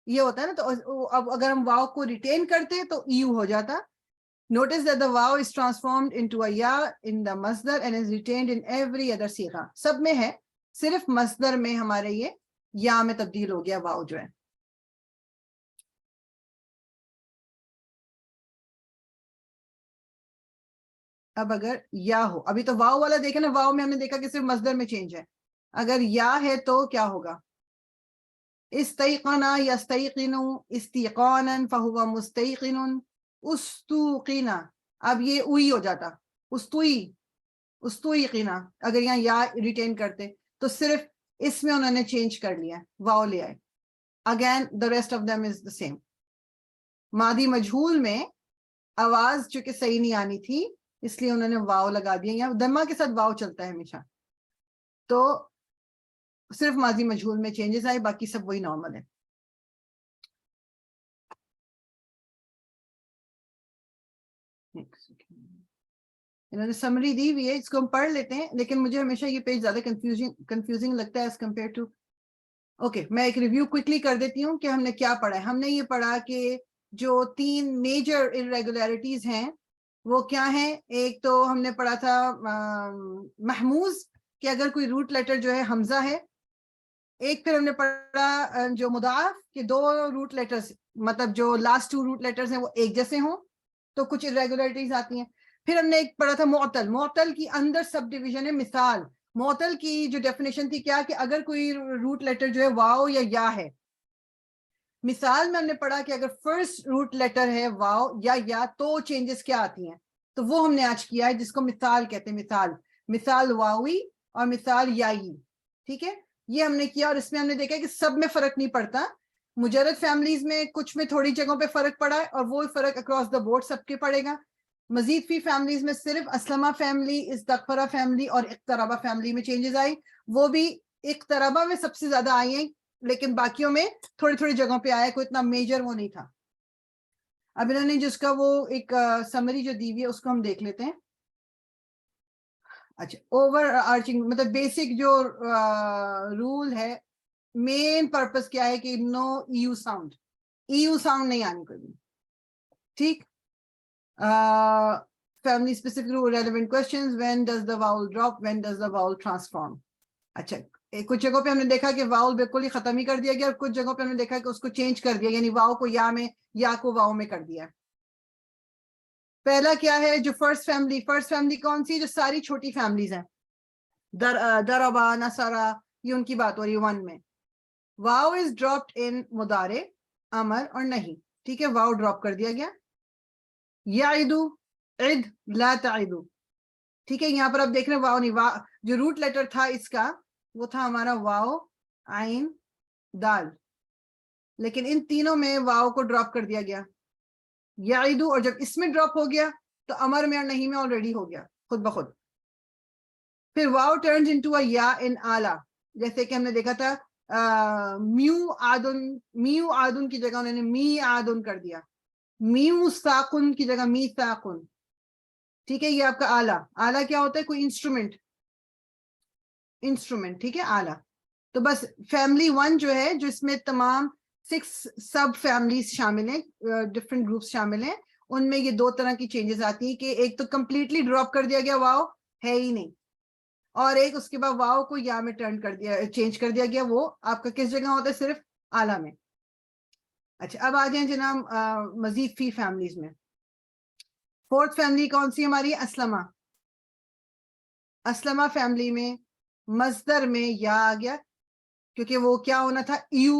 Speaker 1: یہ ہوتا ہے نا. تو اب اگر ہم واو کو ریٹین کرتے تو ایو ہو جاتا. Notice that the wow is transformed into a ya in the masdar and is retained in every other صیغہ. سب میں ہے, صرف مصدر میں ہمارے یہ یا میں تبدیل ہو گیا واو جو ہے. اب اگر یا ہو, ابھی تو واو والا دیکھیں نا, واو میں ہم نے دیکھا کہ صرف مصدر میں چینج ہے. اگر یا ہے تو کیا ہوگا؟ استيقن يستيقن استيقانا فهو مستيقن استوقنا. اب یہ اوئی ہو جاتا, استوئی, استوئقنا. اگر یہاں یا ریٹین کرتے تو صرف اس میں انہوں نے چینج کر لیا, واو لے آئے. Again the rest of them is the same. ماضی مجہول میں آواز چونکہ صحیح نہیں آنی تھی اس لیے انہوں نے واو لگا دیا. یہاں دما کے ساتھ واو چلتا ہے ہمیشہ, تو صرف ماضی مجہول میں چینجز آئے, باقی سب وہی نارمل ہے. انہوں نے سمری دی ہوئی ہے, اس کو ہم پڑھ لیتے ہیں, لیکن مجھے ہمیشہ یہ پیج زیادہ کنفیوزنگ لگتا ہے ایز کمپیئر ٹو. اوکے, میں ایک ریویو کوئکلی کر دیتی ہوں کہ ہم نے کیا پڑھا ہے. ہم نے یہ پڑھا کہ جو 3 میجر irregularities ہیں وہ کیا ہیں. ایک تو ہم نے پڑھا تھا محموز, کہ اگر کوئی روٹ لیٹر جو ہے حمزہ ہے, ایک پھر ہم نے پڑھا جو مضاعف کے دو روٹ لیٹرز مطلب جو لاسٹ 2 روٹ لیٹرز ہیں وہ ایک جیسے ہوں تو کچھ irregularities آتی ہیں. پھر ہم نے ایک پڑھا تھا معطل. معطل کی اندر سب ڈویژن ہے مثال. معطل کی جو ڈیفینیشن تھی کیا کہ اگر کوئی روٹ لیٹر جو ہے واو یا ہے. مثال میں ہم نے پڑھا کہ اگر فرسٹ روٹ لیٹر ہے واو یا تو چینجز کیا آتی ہیں, تو وہ ہم نے آج کیا ہے جس کو مثال کہتے ہیں. مثال واوی اور مثال یائی. ٹھیک ہے, یہ ہم نے کیا اور اس میں ہم نے دیکھا کہ سب میں فرق نہیں پڑتا. مجرد فیملیز میں کچھ میں تھوڑی جگہوں پہ فرق پڑا ہے اور وہ فرق اکراس دا بورڈ سب کے پڑے گا. مزید فی فیملیز میں صرف اسلمہ فیملی, استغفرہ فیملی اور اقتربہ فیملی میں چینجز آئی. وہ بھی اقتربہ میں سب سے زیادہ آئی ہیں لیکن باقیوں میں تھوڑی تھوڑی جگہوں پہ آیا, کوئی اتنا میجر وہ نہیں تھا. اب انہوں نے جس کا وہ ایک سمری جو دی ہوئی ہے اس کو ہم دیکھ لیتے ہیں. اچھا, اوور آرچنگ مطلب بیسک جو رول ہے, مین پرپس کیا ہے کہ نو ایو ساؤنڈ نہیں آنی کوئی بھی. ٹھیک. Family specific rule relevant questions, when does the vowel drop, when does the vowel transform. اچھا, کچھ جگہوں پہ ہم نے دیکھا کہ واؤل بالکل ہی ختم ہی کر دیا گیا اور کچھ جگہوں پہ ہم نے دیکھا کہ اس کو چینج کر دیا, یعنی واؤ کو یا میں, یا کو واؤ میں کر دیا. پہلا کیا ہے جو فرسٹ فیملی کون سی, جو ساری چھوٹی فیملیز ہیں. دربا, نصرا, یہ ان کی بات ہو رہی ہے 1 میں. واؤ از ڈراپڈ ان مضارع, امر اور نہیں. ٹھیک ہے, واؤ ڈراپ کر دیا گیا. یعدو, عد, لا تعدو. ٹھیک ہے, یہاں پر آپ دیکھ رہے ہیں واؤ نہیں, جو روٹ لیٹر تھا اس کا وہ تھا ہمارا واؤ, عین, دال, لیکن ان تینوں میں واؤ کو ڈراپ کر دیا گیا. یعدو, اور جب اس میں ڈراپ ہو گیا تو امر میں اور نہیں میں آلریڈی ہو گیا خود بخود. پھر واؤ ٹرنز انٹو اے یا ان اعلیٰ, جیسے کہ ہم نے دیکھا تھا میو آدن کی جگہ انہوں نے می آدن کر دیا. میو ساقن کی جگہ می ساقن. ٹھیک ہے, یہ آپ کا اعلیٰ کیا ہوتا ہے, کوئی انسٹرومنٹ. ٹھیک ہے, اعلیٰ. تو بس فیملی 1 جو ہے, جو اس میں تمام 6 سب فیملیز شامل ہیں, ڈفرینٹ گروپس شامل ہیں, ان میں یہ 2 طرح کی چینجز آتی ہیں کہ ایک تو کمپلیٹلی ڈراپ کر دیا گیا, واؤ ہے ہی نہیں, اور ایک اس کے بعد واؤ کو یا میں ٹرن کر دیا, چینج کر دیا گیا. وہ آپ کا کس جگہ ہوتا ہے, صرف اعلیٰ میں. اچھا, اب آ جائیں جناب مزید فی فیملیز میں. 4th فیملی کون سی ہماری, اسلمہ فیملی میں مصدر میں یا آ گیا, کیونکہ وہ کیا ہونا تھا, ایو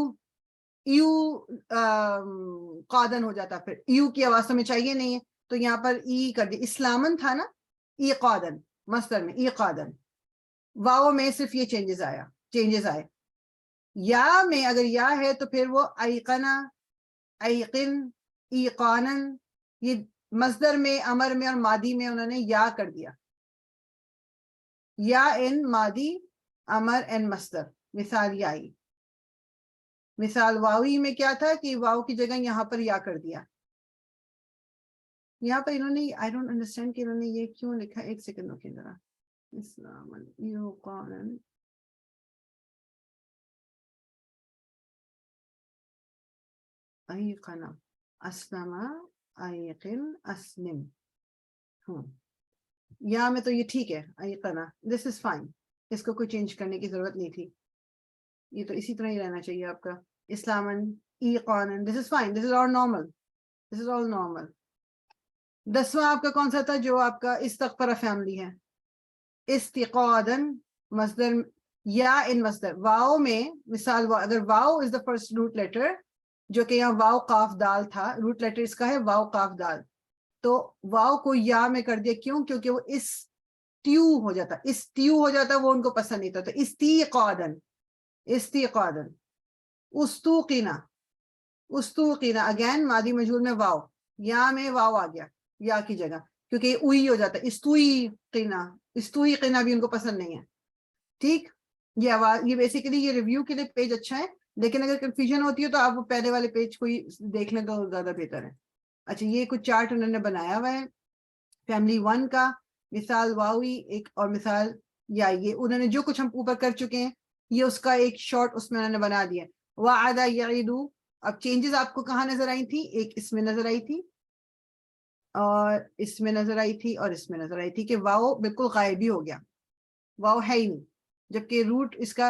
Speaker 1: قادن ہو جاتا, پھر ایو کی آواز ہمیں چاہیے نہیں ہے تو یہاں پر ای کر دیا. اسلامن تھا نا, ای قادن, مصدر میں ای قادن. واؤ میں صرف یہ چینجز آئے. یا میں اگر یا ہے تو پھر وہ ایقنا, ایقن, ایقانن, یہ مصدر میں, امر میں اور ماضی میں انہوں نے یا کر دیا. یا ان ماضی, امر ان مصدر. مثال یائی. مثال واوی میں کیا تھا کہ واو کی جگہ یہاں پر یا کر دیا. یہاں پر انہوں نے, آئی ڈونٹ انڈرسٹینڈ کہ انہوں نے یہ کیوں لکھا, ایک سیکنڈ رکھیں ذرا. اسلام یوقانن, ایقنا, اسلم, ایقن, اسلم. یہاں میں تو یہ ٹھیک ہے, ایقنا, دس از فائن, اس کو کوئی چینج کرنے کی ضرورت نہیں تھی, یہ تو اسی طرح ہی رہنا چاہیے آپ کا. اسلامن, ایقانن, this is fine, this is all normal, this is all normal. 10واں آپ کا کون سا تھا, جو آپ کا استغفرہ فیملی ہے. استقادن مصدر یا ان مصدر, واؤ میں مثال, اگر واؤ از دا فرسٹ روٹ لیٹر, جو کہ یہاں واؤ قاف دال تھا, روٹ لیٹر اس کا ہے واؤ قاف دال, تو واؤ کو یا میں کر دیا. کیوں, کیونکہ وہ استیو ہو جاتا, وہ ان کو پسند نہیں تھا. تو استقادن, استوقینا, اگین ماضی مجہول میں واؤ, یا میں واؤ آ گیا یا کی جگہ, کیونکہ یہ اوئی ہو جاتا ہے. استوئی قنا بھی ان کو پسند نہیں ہے. ٹھیک, یہ آواز, یہ بیسیکلی یہ ریویو کے لیے پیج اچھا ہے, لیکن اگر کنفیوژن ہوتی ہے تو آپ وہ پہلے والے پیج کو ہی دیکھ لیں تو زیادہ بہتر ہے. اچھا, یہ کچھ چارٹ انہوں نے بنایا ہوا ہے فیملی 1 کا. مثال واوی ایک, اور مثال یا, یہ انہوں نے جو کچھ ہم اوپر کر چکے ہیں یہ اس کا ایک شارٹ اس میں انہوں نے بنا دیا. وعد یعیدو, اب چینجز آپ کو کہاں نظر آئی تھی, ایک اس میں نظر آئی تھی, اور اس میں نظر آئی تھی, اور اس میں نظر آئی تھی کہ واؤ بالکل غائب ہی ہو گیا, واؤ ہے ہی نہیں, جبکہ روٹ اس کا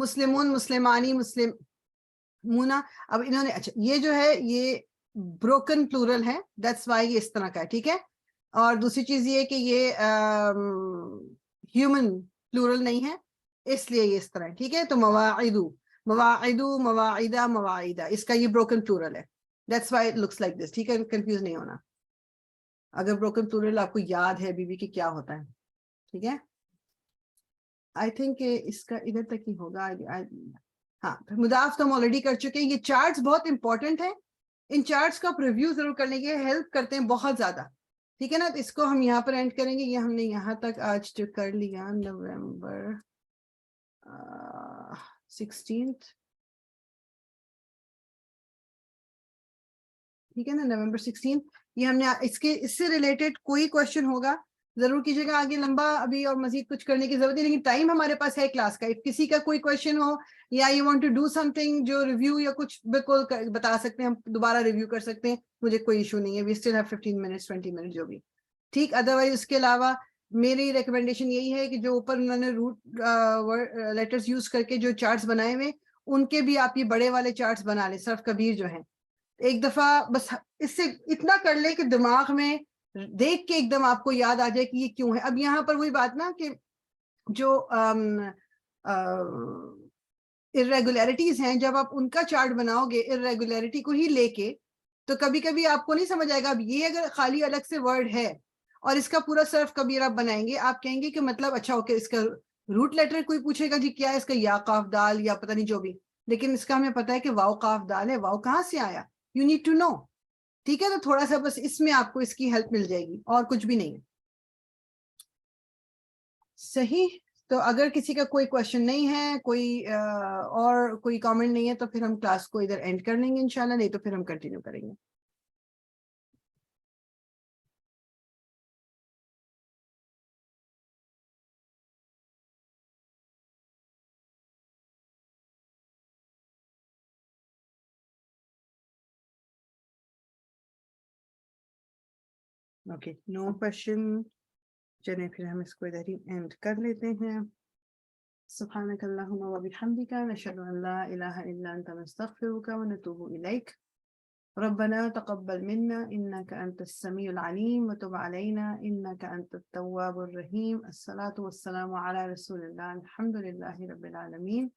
Speaker 1: مسلمون مسلمانی مسلمونا. اب انہوں نے اچھا یہ جو ہے یہ بروکن پلورل ہے, دیٹس وائی یہ اس طرح کا ہے, ٹھیک ہے. اور دوسری چیز یہ کہ یہ ہیومن پلورل نہیں ہے, اس لیے یہ اس طرح ہے, ٹھیک ہے. تو مواعدو مواعدو مواعدہ مواعدہ, اس کا یہ بروکن پلورل ہے, that's why it looks like this, ٹھیک ہے. کنفیوز نہیں ہونا. اگر بروکن پلورل آپ کو یاد ہے بی کہ کیا ہوتا ہے, ٹھیک ہے. آئی تھنک اس کا ادھر تک ہی ہوگا. ہاں مضاف تو ہم آلریڈی کر چکے ہیں. یہ چارٹس بہت امپورٹنٹ ہیں, ان چارٹس کا آپ ریویو ضرور کرنے کے ہیلپ کرتے ہیں بہت زیادہ, ٹھیک ہے نا. تو اس کو ہم یہاں پر اینڈ کریں گے. یہ ہم نے یہاں تک آج جو کر لیا نومبر 16, ٹھیک ہے نا, نومبر 16. یہ ہم نے اس سے ریلیٹڈ کوئی کوشچن ہوگا ضرور کیجیے گا. آگے لمبا ابھی اور مزید کچھ کرنے کی ضرورت نہیں, لیکن ٹائم ہمارے پاس ہے کلاس کا. کسی کا کوئی کوشچن ہو یا you want to do something جو ریویو یا کچھ بالکل بتا سکتے ہیں, ہم دوبارہ ریویو کر سکتے ہیں, مجھے کوئی ایشو نہیں ہے. We still have 15 minutes 20 minute جو بھی, ٹھیک. ادروائز اس کے علاوہ میری ریکمنڈیشن یہی ہے کہ جو اوپر انہوں نے روٹ لیٹرز یوز کر کے جو چارٹس بنائے ہوئے ان کے بھی آپ یہ بڑے والے چارٹس بنا لیں, صرف کبیر جو ہیں. ایک دفعہ بس اس سے اتنا کر لے کہ دماغ میں دیکھ کے ایک دم آپ کو یاد آ جائے کہ یہ کیوں ہے. اب یہاں پر وہی بات نا کہ جو irregularities ہیں, جب آپ ان کا چارٹ بناؤ گے irregularity کو ہی لے کے, تو کبھی کبھی آپ کو نہیں سمجھ آئے گا. اب یہ اگر خالی الگ سے ورڈ ہے اور اس کا پورا صرف کبیر آپ بنائیں گے, آپ کہیں گے کہ مطلب اچھا اوکے اس کا روٹ لیٹر کوئی پوچھے گا جی کیا ہے اس کا, یا قاف دال یا پتہ نہیں جو بھی, لیکن اس کا ہمیں پتہ ہے کہ واو قاف دال ہے, واو کہاں سے آیا, یو نیڈ ٹو نو, ٹھیک ہے. تو تھوڑا سا بس اس میں آپ کو اس کی ہیلپ مل جائے گی اور کچھ بھی نہیں ہے. صحیح. تو اگر کسی کا کوئی کوشچن نہیں ہے, کوئی اور کوئی کامنٹ نہیں ہے, تو پھر ہم کلاس کو ادھر اینڈ کر لیں گے انشاءاللہ, نہیں تو پھر ہم کنٹینیو کریں گے. اوکے, نو کوشچن. چلیں پھر ہم اس کو ادھر ہی اینڈ کر لیتے ہیں. سبحانک اللہم و بحمدک, نشہد ان لا الہ الا انت, نستغفرک و نتوب الیک. ربنا تقبل منا انك انت السميع العليم وتب علينا انك انت التواب الرحيم. الصلاة والسلام على رسول الله, الحمد لله رب العالمين.